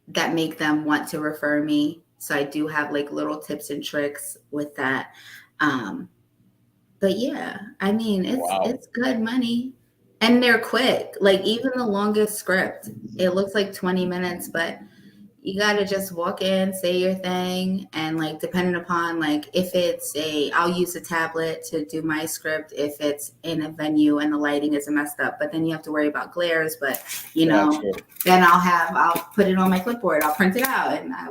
that make them want to refer me. So I do have like little tips and tricks with that. Um, but yeah, I mean, Wow. it's good money, and they're quick. Like, even the longest script, it looks like 20 minutes, but you got to just walk in, say your thing, and like, depending upon, like, if I'll use a tablet to do my script if it's in a venue and the lighting isn't messed up, but then you have to worry about glares. But Gotcha. then I'll put it on my clipboard, I'll print it out, and I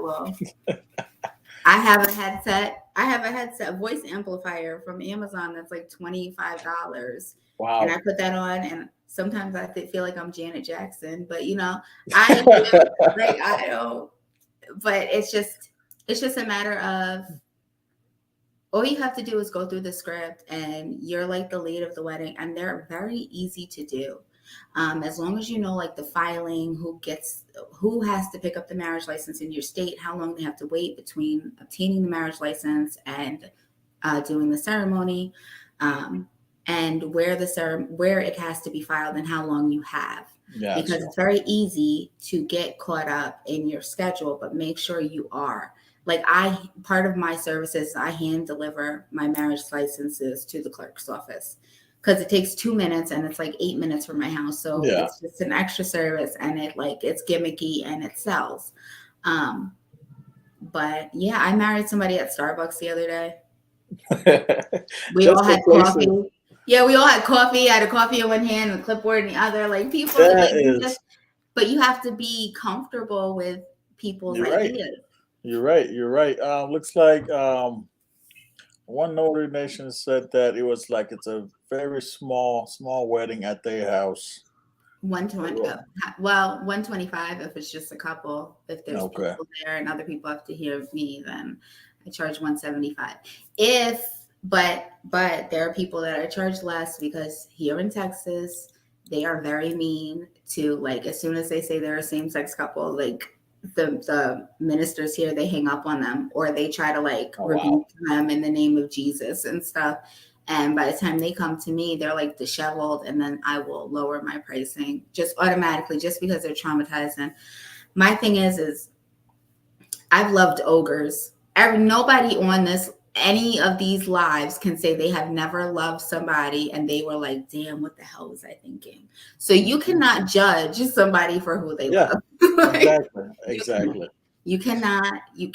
have a headset. A voice amplifier from Amazon that's like $25. And I Wow. put that on, and sometimes I feel like I'm Janet Jackson, but I do, like, I don't, but it's just a matter of, all you have to do is go through the script, and you're like the lead of the wedding, and they're very easy to do. As long as you know, like, the filing, who has to pick up the marriage license in your state, how long they have to wait between obtaining the marriage license and doing the ceremony. Um, and where it has to be filed and how long you have. Because Gotcha. it's very easy to get caught up in your schedule, but make sure you are. Like part of my services, I hand deliver my marriage licenses to the clerk's office because it takes 2 minutes and it's like 8 minutes from my house. So Yeah. it's just an extra service and it's gimmicky and it sells. But yeah, I married somebody at Starbucks the other day. We Just all the had places. coffee. Yeah, we all had coffee. I had a coffee in one hand and a clipboard in the other. Like people, That like you just, is, but you have to be comfortable with people's you're right. ideas. You're right. You're right. Looks like one Notary Nation said that it was like it's a very small wedding at their house. 120, well, 125 if it's just a couple. If there's Okay. people there and other people have to hear me, then I charge 175. If but there are people that I charge less because here in Texas, they are very mean to, like, as soon as they say they're a same-sex couple, like the ministers here, they hang up on them or they try to like Oh wow. rebuke them in the name of Jesus and stuff. And by the time they come to me, they're like disheveled, and then I will lower my pricing just automatically, just because they're traumatized. And my thing is I've loved ogres. Nobody on any of these lives can say they have never loved somebody and they were like, damn, what the hell was I thinking? So you cannot judge somebody for who they Yeah. love. Like, Exactly. Exactly. you cannot, you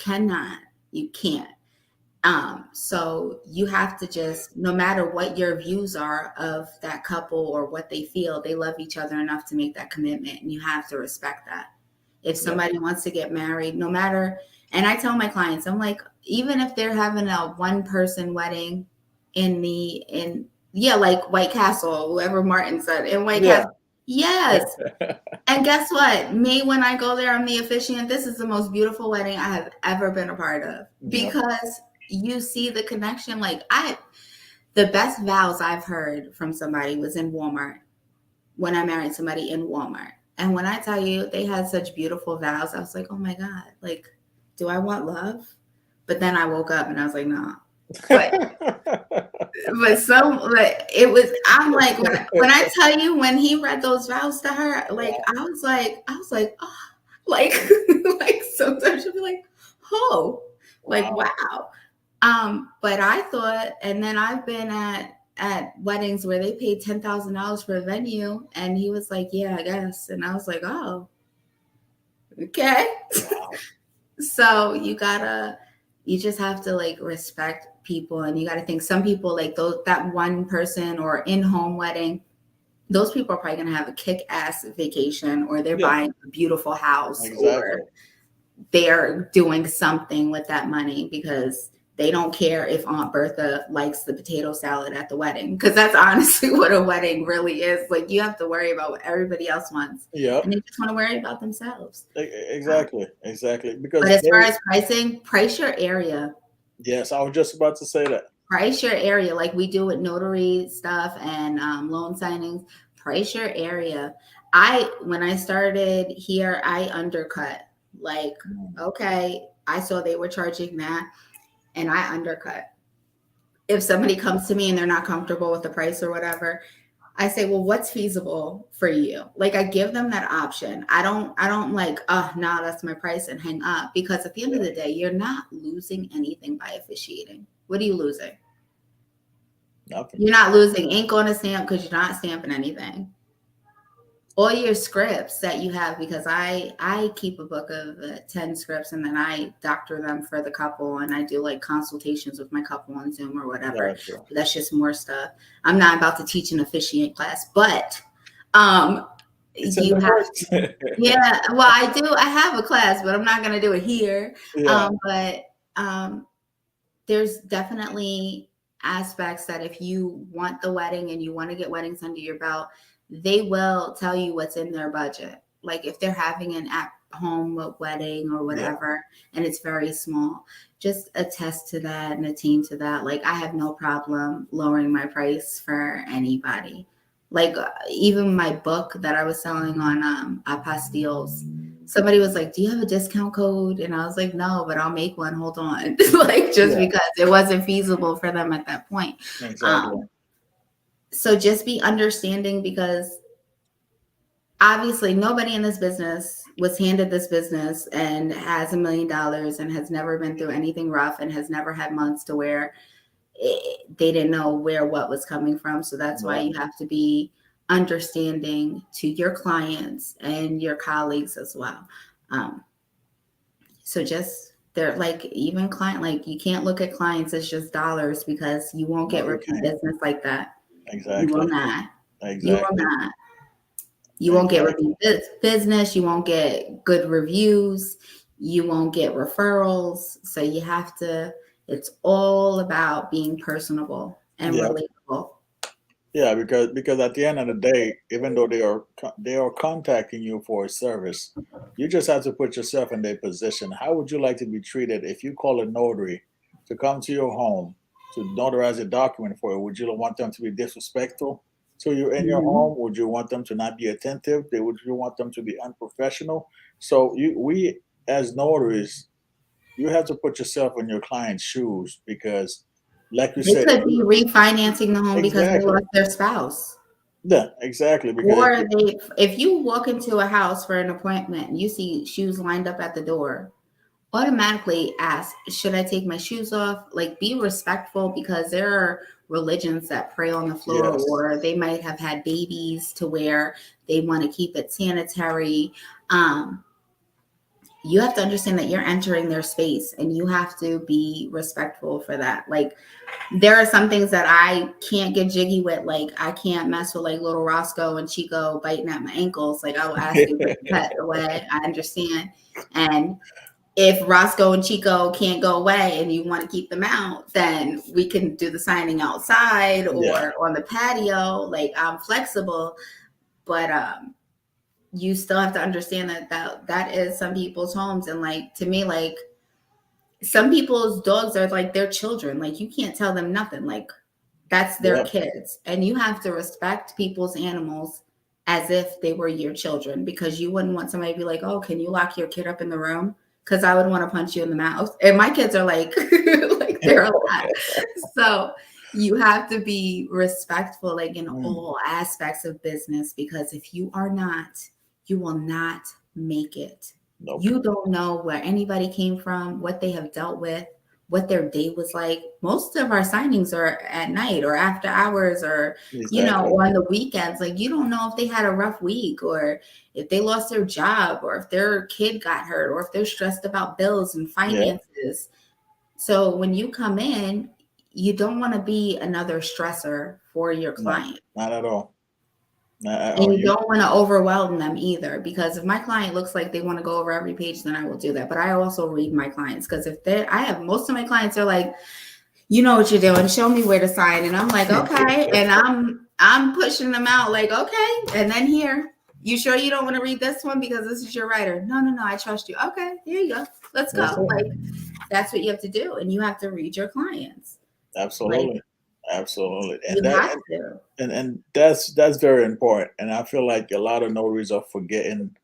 can't. So you have to just, no matter what your views are of that couple or what they feel, they love each other enough to make that commitment, and you have to respect that. If Yeah. somebody wants to get married, no matter, and I tell my clients, I'm like, even if they're having a one-person wedding like White Castle, whoever Martin said in White Yeah. Castle, yes. And guess what? Me, when I go there, I'm the officiant. This is the most beautiful wedding I have ever been a part of Yep. because you see the connection. The best vows I've heard from somebody was in Walmart when I married somebody in Walmart. And when I tell you they had such beautiful vows, I was like, oh my God, like, do I want love? But then I woke up and I was like, no. But it was, I'm like, when I tell you, when he read those vows to her, like, I was like, oh, like, like sometimes you'll be like, oh, like, wow. But I thought, and then I've been at weddings where they paid $10,000 for a venue, and he was like, yeah, I guess. And I was like, oh, okay. Wow. So you just have to like respect people, and you got to think some people like that one person or in-home wedding, those people are probably going to have a kick-ass vacation, or they're Yeah. buying a beautiful house, Exactly. or they're doing something with that money because they don't care if Aunt Bertha likes the potato salad at the wedding, because that's honestly what a wedding really is. Like, you have to worry about what everybody else wants, Yep. and they just want to worry about themselves. Exactly. Exactly. But Because as far as pricing, price your area. yes, I was just about to say that. Price your area, like we do with notary stuff and loan signings. Price your area. When I started here, I undercut. Like, okay, I saw they were charging that, and I undercut. If somebody comes to me and they're not comfortable with the price or whatever, I say, well, what's feasible for you? Like, I give them that option. I don't like, oh, no, that's my price and hang up, because at the end of the day, you're not losing anything by officiating. What are you losing? Nothing. You're not losing ink on a stamp because you're not stamping anything. All your scripts that you have, because I keep a book of 10 scripts, and then I doctor them for the couple, and I do like consultations with my couple on Zoom or whatever. Gotcha. That's just more stuff. I'm not about to teach an officiant class, but It's you in the have works. yeah, well, I have a class, but I'm not going to do it here. Yeah. But there's definitely aspects that if you want the wedding and you want to get weddings under your belt, they will tell you what's in their budget. Like if they're having an at-home wedding or whatever, and it's very small, just attest to that and attain to that. Like, I have no problem lowering my price for anybody. Like even my book that I was selling on apostilles, somebody was like, do you have a discount code? And I was like, no, but I'll make one. Hold on. Like, just because it wasn't feasible for them at that point. Exactly. So just be understanding, because obviously nobody in this business was handed this business and has $1 million and has never been through anything rough and has never had months to where they didn't know where what was coming from. So that's why Yeah. you have to be understanding to your clients and your colleagues as well. Um, so just they're like, even client, like you can't look at clients as just dollars, because you won't No, get you repeat can't. business like that. You will Exactly. not. You will Exactly. not. You won't get repeat Exactly. business. You won't get good reviews. You won't get referrals. So you have to, it's all about being personable and Yeah. relatable. Yeah, because at the end of the day, even though they are contacting you for a service, you just have to put yourself in their position. How would you like to be treated if you call a notary to come to your home to notarize a document for you? Would you want them to be disrespectful to you in your Mhm. home? Would you want them to not be attentive? Would you want them to be unprofessional? So we as notaries, you have to put yourself in your client's shoes because, like you They said, could be refinancing the home because they exactly. lost their spouse. Yeah, exactly. Because if Or you, if you walk into a house for an appointment and you see shoes lined up at the door, automatically ask, should I take my shoes off? Like, be respectful, because there are religions that pray on the floor, yes, or they might have had babies to where they want to keep it sanitary. Um, you have to understand that you're entering their space and you have to be respectful for that. Like, there are some things that I can't get jiggy with. Like, I can't mess with like little Roscoe and Chico biting at my ankles. Like, I will ask you to put the pet away. I understand. And if Roscoe and Chico can't go away and you want to keep them out, then we can do the signing outside yeah, or on the patio. Like, I'm flexible, but you still have to understand that is some people's homes. And like, to me, like, some people's dogs are like their children. Like, you can't tell them nothing. Like, that's their yeah, kids. And you have to respect people's animals as if they were your children, because you wouldn't want somebody to be like, oh, can you lock your kid up in the room? Because I would want to punch you in the mouth. And my kids are like, like they're a lot. So you have to be respectful, like in mm, all aspects of business, because if you are not, you will not make it. nope, You don't know where anybody came from, what they have dealt with, what their day was like. Most of our signings are at night or after hours, or, exactly. or on the weekends. Like, you don't know if they had a rough week, or if they lost their job, or if their kid got hurt, or if they're stressed about bills and Yeah, finances. So when you come in, you don't want to be another stressor for your no, client. not at all. Not at all. And you You, don't want to overwhelm them either, because if my client looks like they want to go over every page, then I will do that. But I also read my clients, because if they, I have most of my clients are like, you know what you're doing, show me where to sign, and I'm like, okay, and I'm pushing them out like, okay, and then here, you sure you don't want to read this one because this is your writer? No, no, no, I trust you. Okay, here you go, let's that's go. it. Like, that's what you have to do, and you have to read your clients. Like, Absolutely, absolutely, you and that have to. and that's very important. And I feel like a lot of notaries are forgetting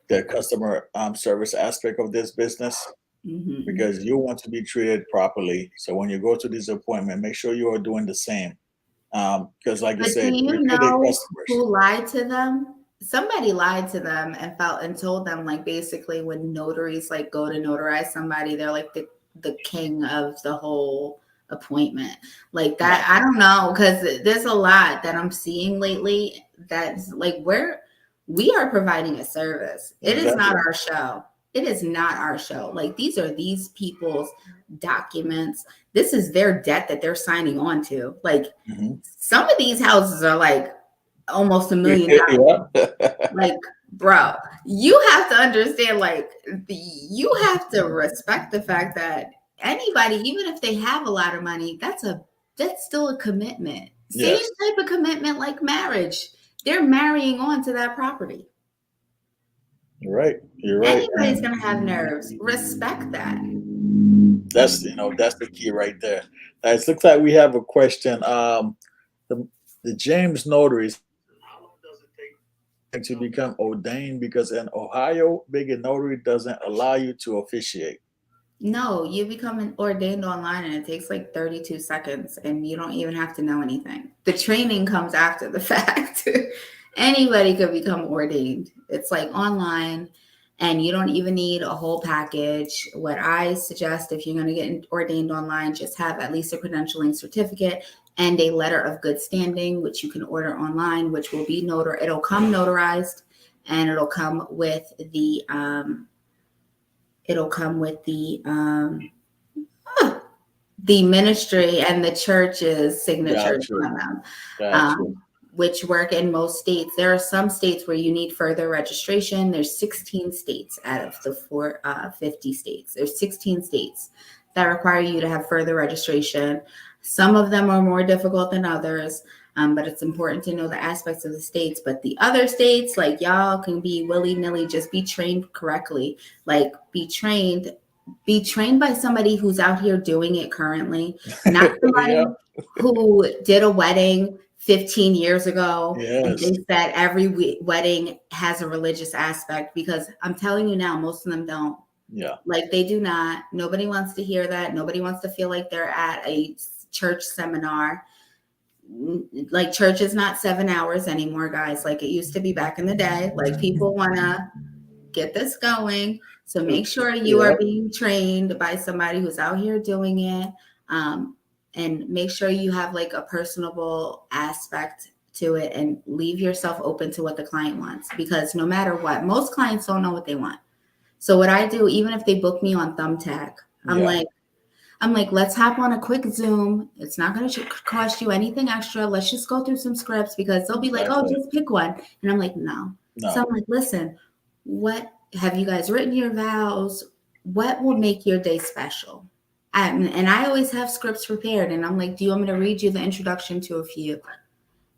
the customer service aspect of this business Hmm. because you want to be treated properly. So when you go to this appointment, make sure you are doing the same. Because, like you But do said, you repeated know customers. who lied to them? Somebody lied to them and felt and told them, like, basically when notaries like go to notarize somebody, they're like the king of the whole appointment. Like No, that, I don't know, because there's a lot that I'm seeing lately that's like, we are providing a service. It is not exactly. our show. It is not our show. Like, these are these people's documents. This is their debt that they're signing on to. Like, Hmm. some of these houses are like almost $1 million. Yeah. Like, bro, you have to understand, like, you have to respect the fact that anybody, even if they have a lot of money, that's still a commitment. Same Yes, type of commitment like marriage. They're marrying on to that property. you're right. You're right. Anybody's And gonna have nerves. Respect that. that's that's the key right there. It looks like we have a question. The the James notaries, how long does it take to become ordained? Because in Ohio, being a notary doesn't allow you to officiate. No, you become ordained online and it takes like 32 seconds and you don't even have to know anything. The training comes after the fact. Anybody could become ordained. It's like online and you don't even need a whole package. What I suggest if you're going to get ordained online, just have at least a credentialing certificate and a letter of good standing, which you can order online, which will be it'll come notarized and it'll come with the ministry and the church's Got signatures you. on them, Got you. um, which work in most states. There are some states where you need further registration. There's 16 states out of the 50 states. There's 16 states that require you to have further registration. Some of them are more difficult than others, but it's important to know the aspects of the states. But the other states, like y'all can be willy-nilly, just be trained correctly. Like be trained by somebody who's out here doing it currently, not Yeah. somebody who did a wedding 15 years ago and Yes. thinks that every wedding has a religious aspect, because I'm telling you now, most of them don't. Yeah. Like they do not. Nobody wants to hear that. Nobody wants to feel like they're at a church seminar. Like church is not 7 hours anymore, guys, like it used to be back in the day. Like people want to get this going. So make sure you Yeah. are being trained by somebody who's out here doing it. Um, and make sure you have like a personable aspect to it and leave yourself open to what the client wants, because no matter what, most clients don't know what they want. So what I do, even if they book me on Thumbtack, I'm Yeah. like, I'm like, let's hop on a quick Zoom. It's not going to cost you anything extra. Let's just go through some scripts, because they'll be like, oh, Exactly. just pick one. And I'm like, no. So No. I'm like, listen, what have you guys written your vows? What will make your day special? And I always have scripts prepared. And I'm like, do you want me to read you the introduction to a few?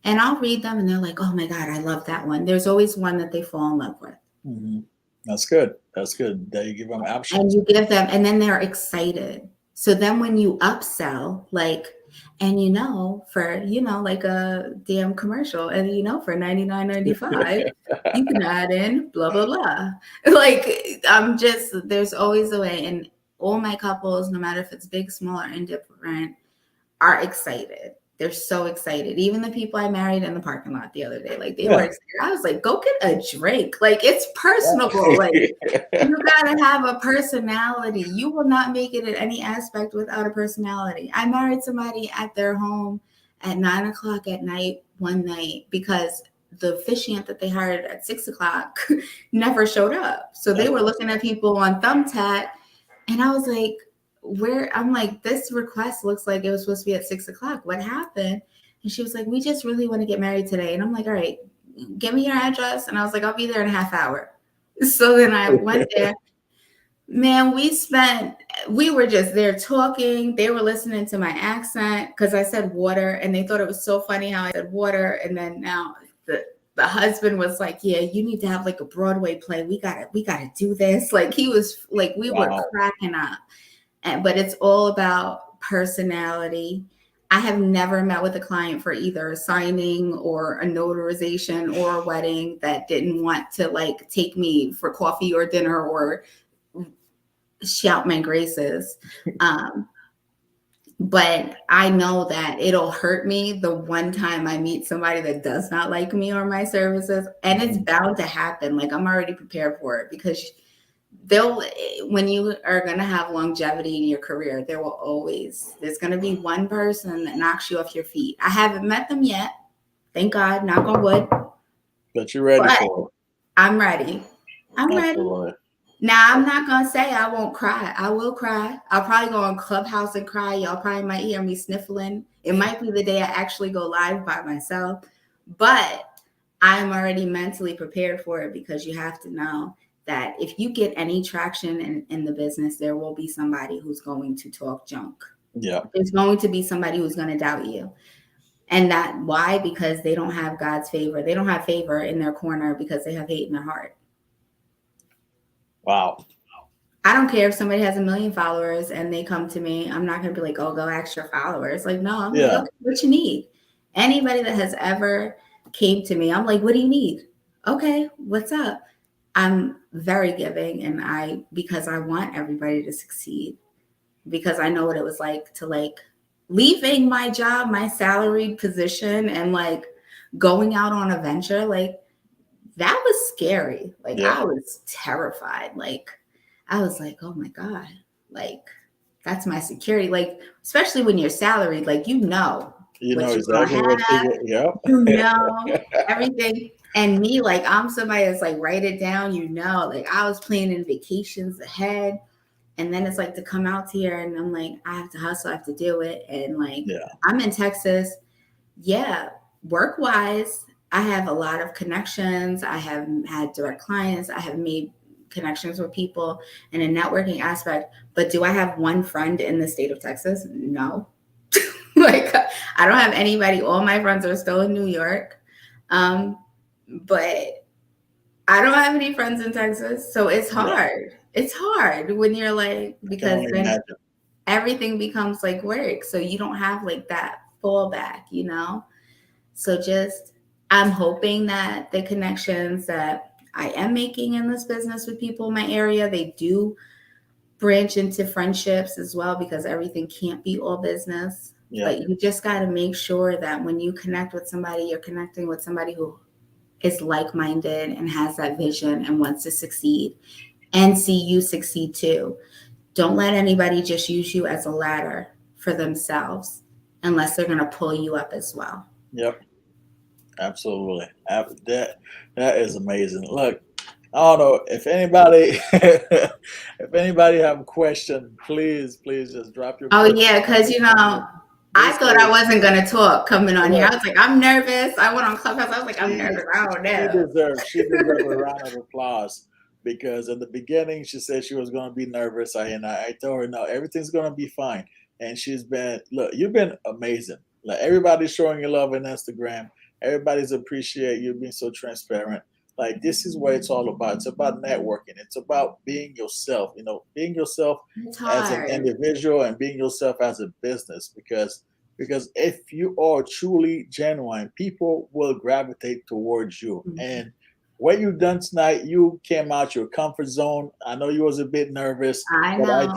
And I'll read them and they're like, oh my God, I love that one. There's always one that they fall in love with. Hmm. That's good. That's good. That you give them And options. you give them, and then they're excited. So then when you upsell, like, and for like a damn commercial, and for 99.95, you can add in blah blah blah. Like there's always a way, and all my couples, no matter if it's big, small, or indifferent, are excited. They're so excited. Even the people I married in the parking lot the other day, like they were Yeah. excited. I was like, go get a drink. Like it's personable. Like Yeah. you gotta have a personality. You will not make it in any aspect without a personality. I married somebody at their home at 9 o'clock at night one night because the officiant that they hired at 6 o'clock never showed up. So they were looking at people on Thumbtack, and I was like, I'm like, this request looks like it was supposed to be at 6 o'clock. What happened? And she was like, we just really want to get married today. And I'm like, all right, give me your address. And I was like, I'll be there in a half hour. So then I went there. Man, we were just there talking. They were listening to my accent because I said water, and they thought it was so funny how I said water. And then now the husband was like, yeah, you need to have like a Broadway play. We gotta do this. Like he was like, we were Wow. cracking up. But it's all about personality. I have never met with a client for either a signing or a notarization or a wedding that didn't want to like take me for coffee or dinner or shout my graces. Um, but I know that it'll hurt me the one time I meet somebody that does not like me or my services. And it's Mhm. bound to happen. Like I'm already prepared for it, because they'll when you are going to have longevity in your career, there's going to be one person that knocks you off your feet. I haven't met them yet, thank God, knock on wood, But you're ready but for I'm ready. I'm it. ready. Absolutely. Now, I'm not going to say I won't cry. I will cry. I'll probably go on Clubhouse and cry. Y'all probably might hear me sniffling. It might be the day I actually go live by myself, but I'm already mentally prepared for it, because you have to know that if you get any traction in the business, there will be somebody who's going to talk junk. Yeah. There's going to be somebody who's going to doubt you. And why? Because they don't have God's favor. They don't have favor in their corner because they have hate in their heart. Wow. I don't care if somebody has 1 million followers and they come to me. I'm not going to be like, oh, go ask your followers. Like, no, I'm like, Yeah. okay, what you need? Anybody that has ever came to me, I'm like, what do you need? Okay, what's up? I'm very giving, and because I want everybody to succeed, because I know what it was like to like leaving my job, my salaried position, and like going out on a venture. Like that was scary. Like Yeah. I was terrified. Like I was like, oh my God, like that's my security. Like, especially when you're salaried, like You what know you're gonna exactly what have, you get. you Yep. know everything. And me, like I'm somebody that's like write it down, like I was planning vacations ahead. And then it's like to come out here and I'm like, I have to hustle, I have to do it. And like Yeah. I'm in Texas. Yeah, work wise, I have a lot of connections. I have had direct clients. I have made connections with people in a networking aspect. But do I have one friend in the state of Texas? No. Like I don't have anybody. All my friends are still in New York. But I don't have any friends in Texas. So it's Yeah. hard. It's hard when you're like, I can because only then imagine. everything becomes like work. So you don't have like that fallback. So just, I'm hoping that the connections that I am making in this business with people in my area, they do branch into friendships as well, because everything can't be all business. Yeah. But you just got to make sure that when you connect with somebody, you're connecting with somebody who is like-minded and has that vision and wants to succeed and see you succeed too. Don't let anybody just use you as a ladder for themselves unless they're going to pull you up as well. Yep. Absolutely. That is amazing. Look, I don't know if anybody if anybody have a question, please just drop your Oh question yeah, down because below. I This thought I way, wasn't gonna talk coming on here. I look, was like, I'm nervous. I went on Clubhouse. I was like, I'm she nervous. I don't she know. deserves a round of applause because in the beginning she said she was going to be nervous. I told her no, everything's going to be fine, and she's been look. You've been amazing. Like everybody's showing you love on Instagram. Everybody's appreciate you being so transparent. Like this is what it's all about. It's about networking. It's about being yourself. Being yourself It's as an hard. individual and being yourself as a business because if you are truly genuine, people will gravitate towards you. Mhm. And what you done tonight, you came out your comfort zone. I know you was a bit nervous, I but know.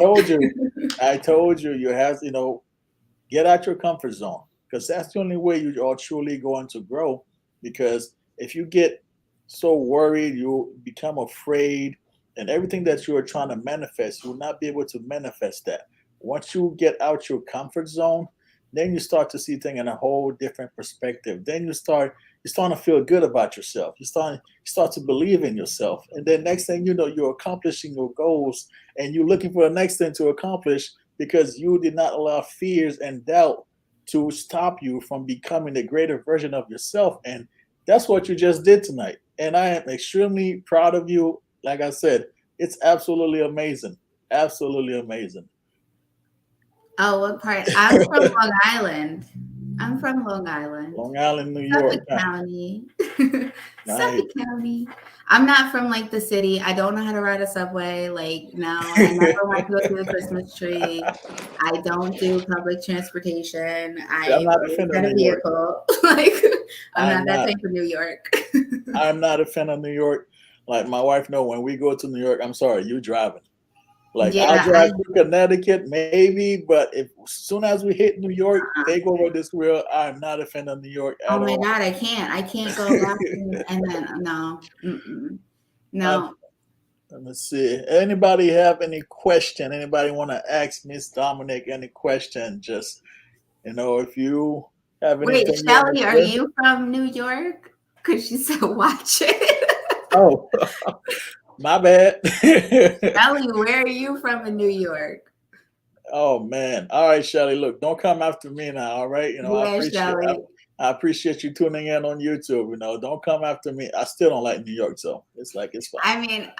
I told you, you have, get out your comfort zone because that's the only way you are truly going to grow. Because if you get so worried, you become afraid, and everything that you are trying to manifest, you will not be able to manifest that. Once you get out your comfort zone, then you start to see things in a whole different perspective. Then you start to feel good about yourself. You start to believe in yourself, and then next thing you know, you're accomplishing your goals, and you're looking for the next thing to accomplish because you did not allow fears and doubt to stop you from becoming a greater version of yourself. And that's what you just did tonight. And I am extremely proud of you. Like I said, it's absolutely amazing. Absolutely amazing. Oh, what part? I'm from Long Island. I'm from Long Island. Long Island, New York. Suffolk County. Nice. Suffolk County. I'm not from like the city. I don't know how to ride a subway. Like, no, I never went to go see the Christmas tree. I don't do public transportation. I'm I've not a always fan of had a New York. vehicle. Like, I'm I'm not that not. type of New York. I'm not a fan of New York. Like my wife know when we go to New York, I'm sorry, you driving. Like I'll Yeah, drive to Connecticut maybe, but if as soon as we hit New York, I take over this wheel. I'm not a fan of New York oh at my all. God, I can't. I can't go back and then no. Mm-mm. Uh, No. Let me see. Anybody have any question? Anybody want to ask Miss Dominic any question? Just if you have Wait, anything you want to Shelly, are share. you from New York? Because she said watch it. Oh, my bad. Shelly, where are you from in New York? Oh man. All right, Shelly. Look, don't come after me now. All right. Yeah, Shelly. I appreciate you tuning in on YouTube. Don't come after me. I still don't like New York, so it's fine.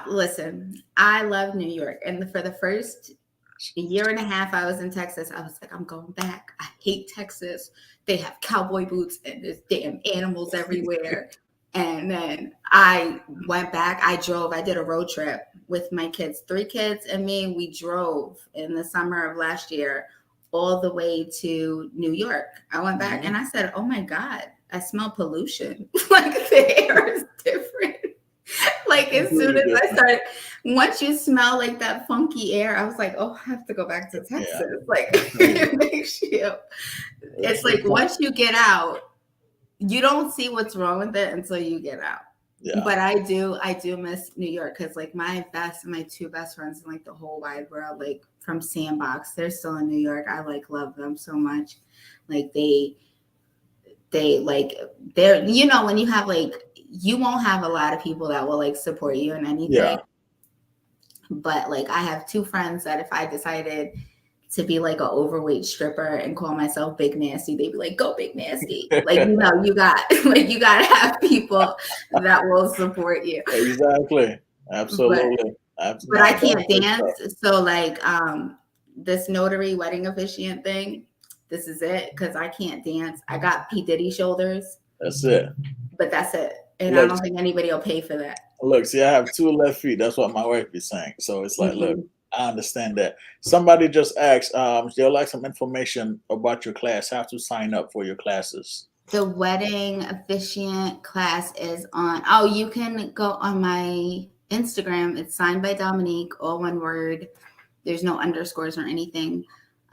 Listen, I love New York. And for the first year and a half I was in Texas, I was like, I'm going back. I hate Texas. They have cowboy boots and there's damn animals everywhere. And then I went back. I did a road trip with my kids, 3 kids and me. We drove in the summer of last year all the way to New York. I went back and I said, oh my God, I smell pollution. Like the air is different. Like as soon Completely as I different. started, once you smell like that funky air, I was like, oh, I have to go back to Yeah, Texas. Like I'm telling you. it makes you. It's It's like once you get out, you don't see what's wrong with it until you get out. yeah, But I do miss New York because like my two best friends in like the whole wide world, like from Sandbox, they're still in New York. I like love them so much. Like they like they're when you have like you won't have a lot of people that will like support you in anything. yeah. But like I have two friends that if I decided to be like an overweight stripper and call myself Big Nasty, they'd be like, "Go Big Nasty!" Like you got like you got to have people that will support you. Exactly. But Absolutely. I No, that's can't good dance, stuff. so like this notary wedding officiant thing, this is it because I can't dance. I got P Diddy shoulders, That's it. but that's it, and I Look, don't think anybody will pay for that. look. See, I have two left feet. That's what my wife is saying. So it's like, look, Mhm. I understand that. Somebody just asked, they'll like some information about your class. How to sign up for your classes? The wedding officiant class is on. Oh, you can go on my Instagram. It's signed by Dominique, all one word. There's no underscores or anything.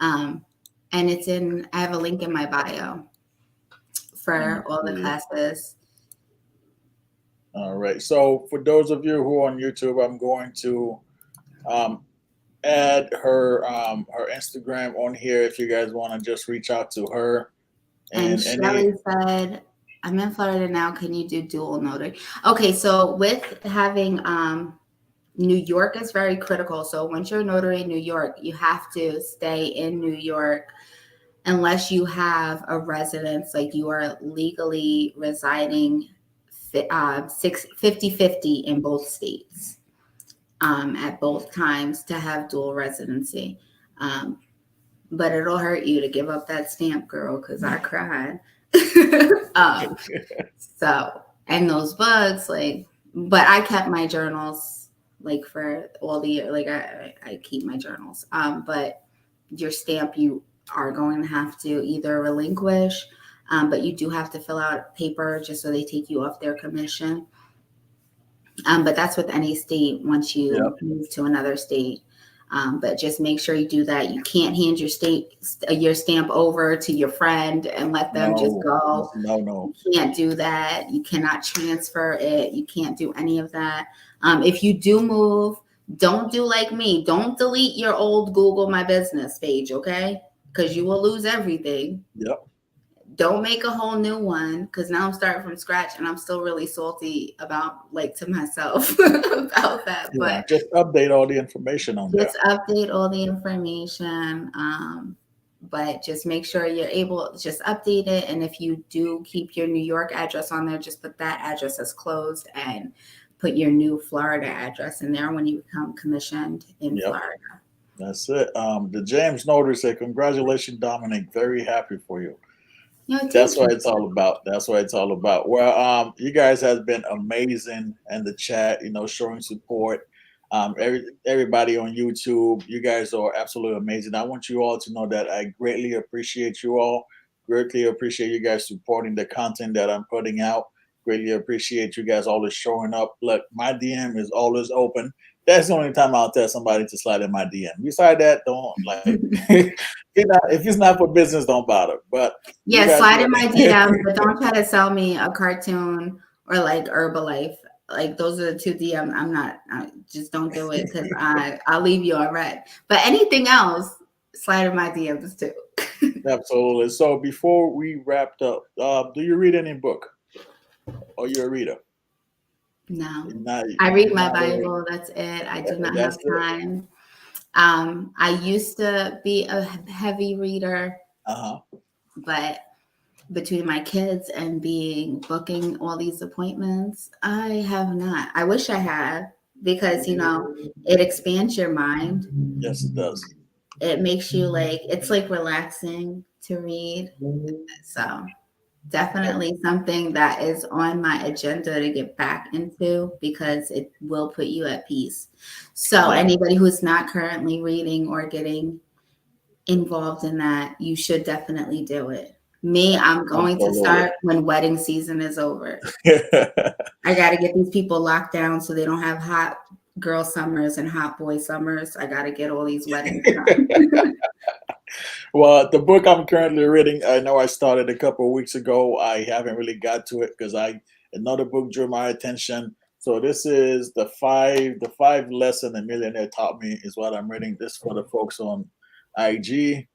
Um, and it's in, I have a link in my bio Let me for all the see. classes. All right. So for those of you who are on YouTube, I'm going to um, add her Instagram on here if you guys want to just reach out to her And and any. Shelly said, I'm in Florida now. Can you do dual notary? Okay, so with having New York is very critical. So once you're a notary in New York, you have to stay in New York unless you have a residence, like you are legally residing 50 in both states at both times to have dual residency. Um, but it'll hurt you to give up that stamp, girl, because I cried. um, so, and those bugs, like, but I kept my journals like for all the year, like I keep my journals. But your stamp, you are going to have to either relinquish, but you do have to fill out paper just so they take you off their commission. But that's with any state once Yep. you move to another state. But just make sure you do that. You can't hand your stamp over to your friend and let them just No. go. No. No. You can't do that. You cannot transfer it. You can't do any of that. If you do move, don't do like me. Don't delete your old Google My Business page, okay? Because you will lose everything. Yep. Don't make a whole new one because now I'm starting from scratch and I'm still really salty about like to myself about that. Yeah. But Just update all the information on there. just update all the information. But just make sure you're able to just update it. And if you do keep your New York address on there, just put that address as closed and put your new Florida address in there when you become commissioned in Yep. Florida. That's it. The James Notary said, "Congratulations, Dominic. Very happy for you." No, That's thank what you. it's all about. That's what it's all about. Well, you guys have been amazing in the chat. Showing support. Everybody on YouTube, you guys are absolutely amazing. I want you all to know that I greatly appreciate you all. Greatly appreciate you guys supporting the content that I'm putting out. Greatly appreciate you guys always showing up. Look, my DM is always open. That's the only time I'll tell somebody to slide in my DM. Beside that, don't like. If it's not for business, don't bother. But you Yeah, guys slide in my know. DM, but don't try to sell me a cartoon or like Herbalife. Like those are the two DM. I'm not. Just don't do it because I'll leave you on red. But anything else, slide in my DMs too. Absolutely. So before we wrapped up, do you read any book? Or you're a reader? No, Not, I read my not really. Bible. That's it. I do not have That's it. time. I used to be a heavy reader, Uh-huh. but between my kids and being booking all these appointments, I have not. I wish I had because it expands your mind. Yes, it does. It makes you like it's like relaxing to read. So Yep. definitely something that is on my agenda to get back into because it will put you at peace. So Yeah. anybody who's not currently reading or getting involved in that, you should definitely do it Me, I'm going to Absolutely. start when wedding season is over. I got to get these people locked down so they don't have hot girl summers and hot boy summers. I got to get all these weddings done. Well, the book I'm currently reading, I know I started a couple of weeks ago. I haven't really got to it because I another book drew my attention. So this is the five lesson a millionaire taught me is what I'm reading. This for the folks on IG,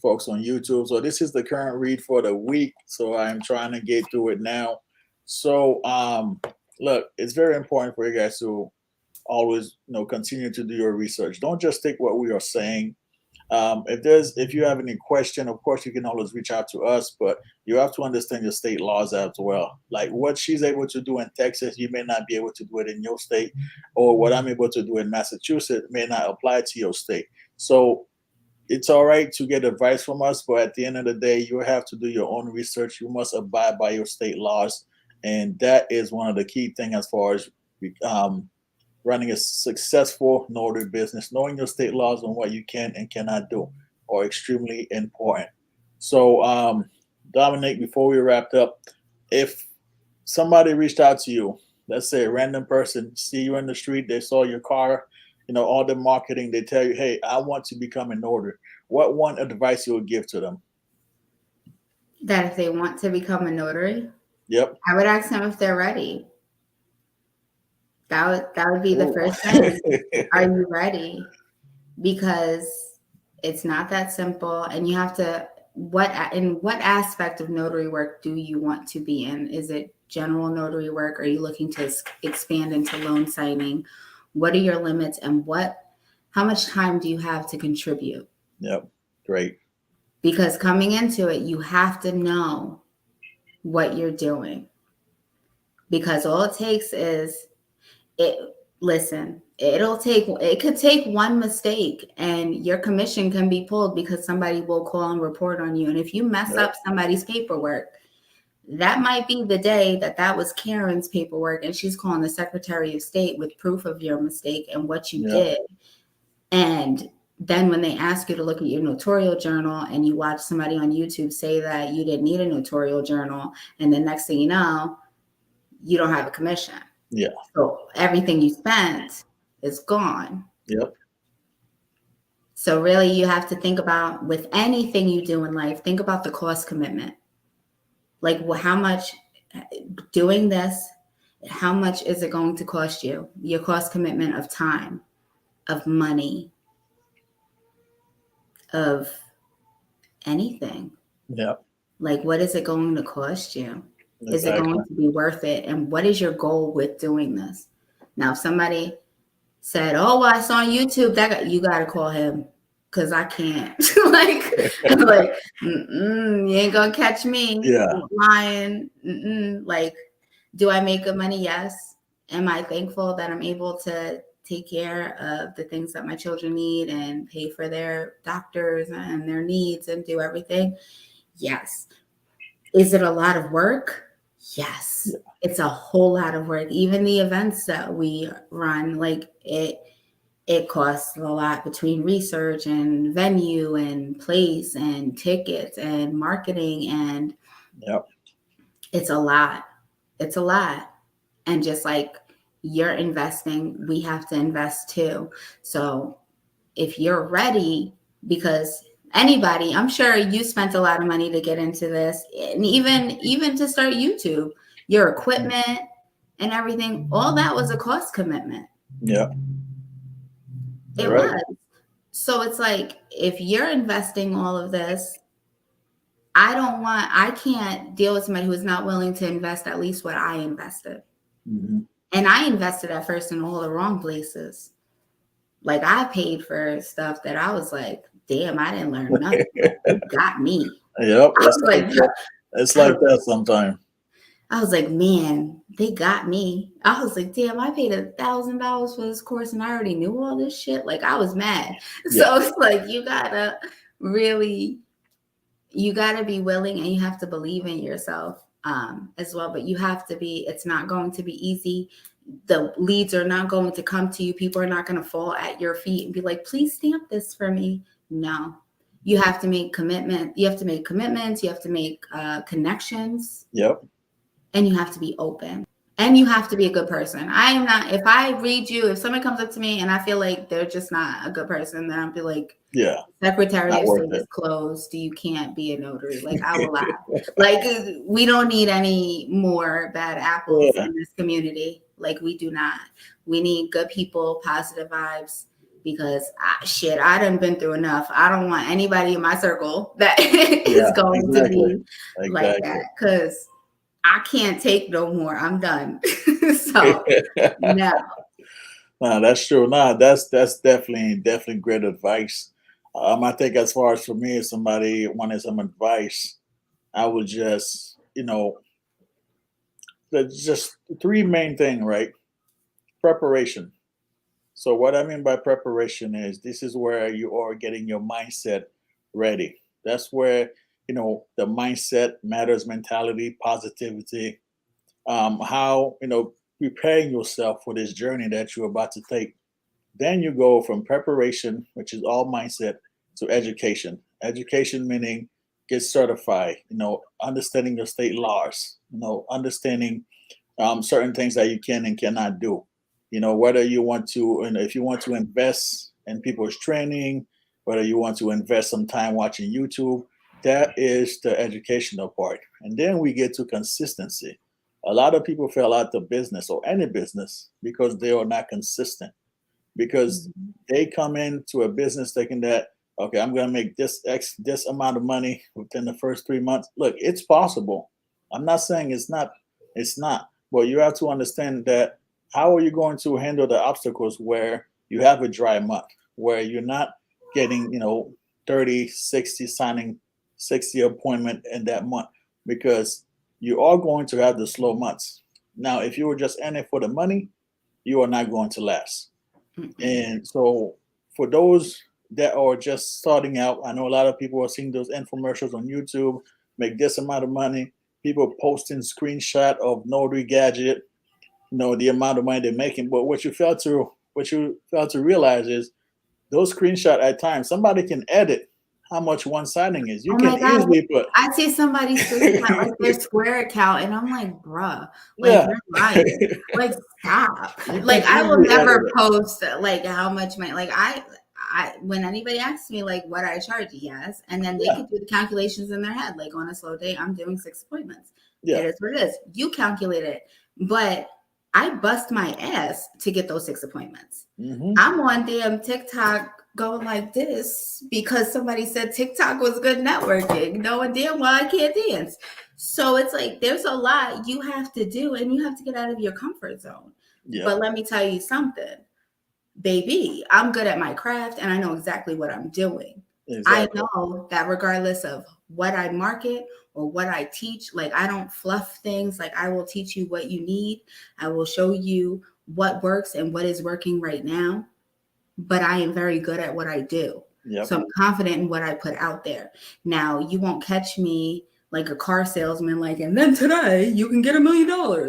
folks on YouTube. So this is the current read for the week. So I'm trying to get through it now. So look, it's very important for you guys to always continue to do your research. Don't just take what we are saying. If you have any question, of course you can always reach out to us, but you have to understand your state laws as well. Like what she's able to do in Texas, you may not be able to do it in your state, or what I'm able to do in Massachusetts may not apply to your state. So it's all right to get advice from us, but at the end of the day, you have to do your own research. You must abide by your state laws, and that is one of the key things as far as um, running a successful notary business. Knowing your state laws on what you can and cannot do are extremely important. So, Dominic, before we wrapped up, if somebody reached out to you, let's say a random person, see you in the street, they saw your car, all the marketing, they tell you, hey, I want to become a notary. What one advice you would give to them? That if they want to become a notary, Yep. I would ask them if they're ready. That would be the Ooh. first thing. Are you ready? Because it's not that simple, and you have to what aspect of notary work do you want to be in? Is it general notary work? Are you looking to expand into loan signing? What are your limits, and how much time do you have to contribute? Yep. Great. Because coming into it, you have to know what you're doing, because all it takes is it listen, it could take one mistake and your commission can be pulled because somebody will call and report on you. And if you mess Yep. up somebody's paperwork, that might be the day that was Karen's paperwork and she's calling the Secretary of State with proof of your mistake and what you Yep. did. And then when they ask you to look at your notarial journal and you watch somebody on YouTube say that you didn't need a notarial journal, and the next thing you know, you don't have a commission. Yeah. So everything you spent is gone. Yep. So really you have to think about, with anything you do in life, think about the cost commitment. Like how much doing this, how much is it going to cost you? Your cost commitment of time, of money, of anything. Yep. Like what is it going to cost you? Is it Exactly. going to be worth it? And what is your goal with doing this? Now, if somebody said, "Oh, well, I saw on YouTube that you got to call him because I can't." like, you ain't gonna catch me Yeah. lying. Like, do I make good money? Yes. Am I thankful that I'm able to take care of the things that my children need and pay for their doctors and their needs and do everything? Yes. Is it a lot of work? Yes. Yeah. It's a whole lot of work. Even the events that we run, like it costs a lot between research and venue and place and tickets and marketing, and Yep. it's a lot. It's a lot. And just like you're investing, we have to invest too. So if you're ready, because anybody, I'm sure you spent a lot of money to get into this, and even to start YouTube, your equipment and everything, all that was a cost commitment. Yep. It Right. was. So it's like, if you're investing all of this, I can't deal with somebody who is not willing to invest at least what I invested. Mm-hmm. And I invested at first in all the wrong places. Like I paid for stuff that I was like, damn, I didn't learn nothing. They got me. Yep. I was like, It's like that sometimes. I was like, man, they got me. I was like, damn, I paid $1,000 for this course and I already knew all this shit. Like I was mad. Yeah. So it's like you gotta be willing, and you have to believe in yourself as well. But you have to be, it's not going to be easy. The leads are not going to come to you. People are not going to fall at your feet and be like, please stamp this for me. No, You have to make commitment. You have to make commitments. You have to make connections. Yep. And you have to be open. And you have to be a good person. I am not, if I read you, if someone comes up to me and I feel like they're just not a good person, then I'll be like, yeah, Secretary not of worth State is it. closed. You can't be a notary. Like, I will laugh. Like, we don't need any more bad apples Yeah. in this community. Like, we do not. We need good people, positive vibes, because I done been through enough. I don't want anybody in my circle that is Yeah, going to exactly. be like Exactly. that, because I can't take no more. I'm done. So, no. No, that's true. No, that's definitely great advice. I think as far as for me, if somebody wanted some advice, I would just, there's just three main thing, right? Preparation. So what I mean by preparation is this is where you are getting your mindset ready. That's where, the mindset matters, mentality, positivity, how, preparing yourself for this journey that you're about to take. Then you go from preparation, which is all mindset, to education. Education meaning get certified, understanding your state laws, understanding certain things that you can and cannot do. Whether you want to, if you want to invest in people's training, whether you want to invest some time watching YouTube, that is the educational part. And then we get to consistency. A lot of people fail out the business or any business because they are not consistent, because Mhm. they come into a business thinking that, okay, I'm going to make this amount of money within the first 3 months. Look, it's possible. I'm not saying it's not, but you have to understand that how are you going to handle the obstacles where you have a dry month, where you're not getting 30, 60 signing, 60 appointment in that month, because you are going to have the slow months. Now if you were just in it for the money, you are not going to last. Mm-mm. And so for those that are just starting out, I know a lot of people are seeing those infomercials on YouTube, make this amount of money, people posting screenshot of notary gadget, the amount of money they're making. But what you fail to realize is those screenshot at times somebody can edit how much one signing is. You Oh can my God. easily put I see somebody screenshot like their Square account, and I'm like, bruh, like, yeah. you're lying. Like, stop. You Like, can I will easily edit never it. post like how much money. Like, when anybody asks me like what I charge, yes, and then they Yeah. could do the calculations in their head. Like, on a slow day, I'm doing 6 appointments. It Yeah. is what it is. You calculate it, but I bust my ass to get those 6 appointments. Hmm. I'm on damn TikTok going like this because somebody said TikTok was good networking, knowing damn well I can't dance. So it's like there's a lot you have to do, and you have to get out of your comfort zone. Yeah. But let me tell you something, baby, I'm good at my craft and I know exactly what I'm doing. I Exactly. know that regardless of what I market or what I teach, like, I don't fluff things. Like, I will teach you what you need. I will show you what works and what is working right now, but I am very good at what I do. Yep. So I'm confident in what I put out there. Now, you won't catch me like a car salesman, like, and then today you can get $1 million.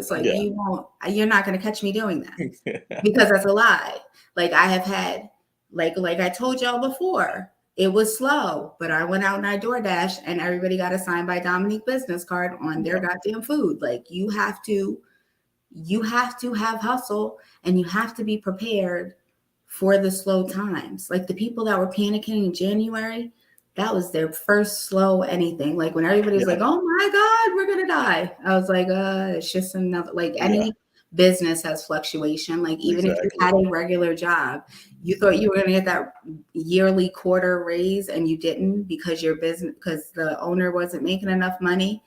Like, Yeah. you're not going to catch me doing that, because that's a lie. Like, I have had, like I told y'all before, it was slow, but I went out and I DoorDash and everybody got a signed by Dominique business card on their Yep. goddamn food. Like, you have to have hustle, and you have to be prepared for the slow times. Like, the people that were panicking in January, that was their first slow anything. Like, when everybody was Yeah. like, oh my God, we're gonna die. I was like, it's just another, like, Yeah. any business has fluctuation. Like, even if you Exactly. had a regular job, you thought you were gonna get that yearly quarter raise and you didn't because your business, because the owner wasn't making enough money.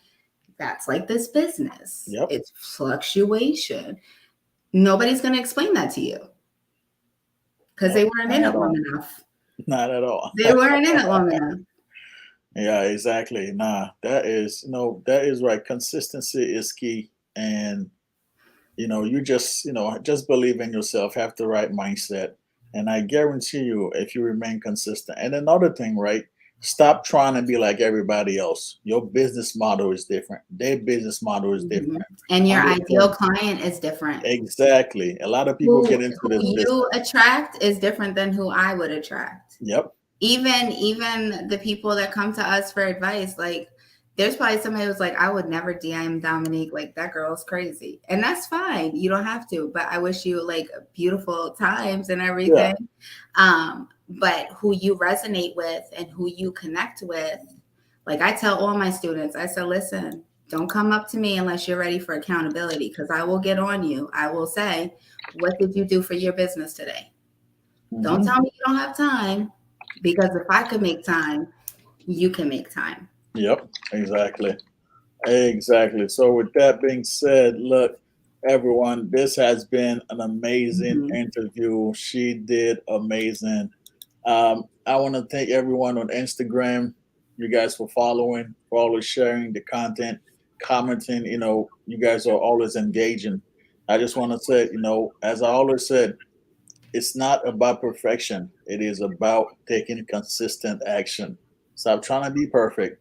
That's like this business. Yep. It's fluctuation. Nobody's going to explain that to you because they Nope. weren't in Not it at long all. enough. Not at all. They weren't in it long enough. Yeah, exactly. Nah, that is right. Consistency is key. And you just believe in yourself, have the right mindset. And I guarantee you, if you remain consistent. And another thing, right? Stop trying to be like everybody else. Your business model is different. Their business model is Mhm. different. And your ideal Understand client is different. exactly. A lot of people Who get into who this you business. attract is different than who I would attract. Yep. even the people that come to us for advice, like there's probably somebody who's like, I would never DM Dominique, like that girl's crazy. And that's fine. You don't have to, but I wish you like beautiful times and Yeah. everything. But who you resonate with and who you connect with, like I tell all my students, I said, listen, don't come up to me unless you're ready for accountability, because I will get on you. I will say, what did you do for your business today? Don't Hmm. tell me you don't have time, because if I could make time, you can make time. Yep. Exactly. Exactly. So, with that being said, look, everyone, this has been an amazing Mhm. interview. She did amazing. I want to thank everyone on Instagram, you guys for following, for always sharing the content, commenting. You guys are always engaging. I just want to say, as I always said, it's not about perfection. It is about taking consistent action. Stop trying to be perfect.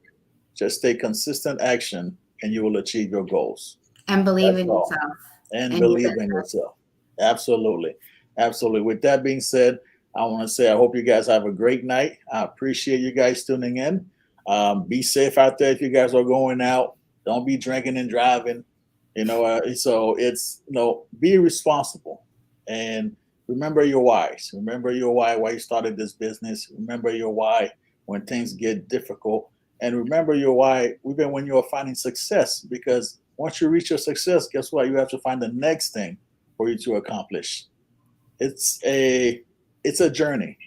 Just take consistent action and you will achieve your goals. And believe That's in all. yourself And and your believe in business. yourself. Absolutely. Absolutely. With that being said, I want to say I hope you guys have a great night. I appreciate you guys tuning in. Be safe out there if you guys are going out. Don't be drinking and driving. So it's be responsible and remember your whys. Remember your why you started this business. Remember your why when things get difficult, and remember your why even when you're finding success. Because once you reach your success, guess what? You have to find the next thing for you to accomplish. It's a it's a journey,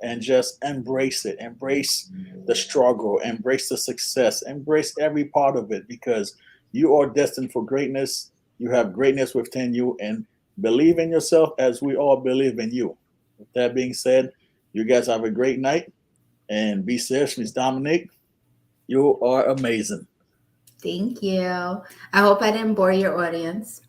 and just embrace it. Embrace the struggle, embrace the success, embrace every part of it, because you are destined for greatness. You have greatness within you, and believe in yourself as we all believe in you. With that being said, you guys have a great night and be safe. Miss Dominique, you are amazing. Thank you. I hope I didn't bore your audience.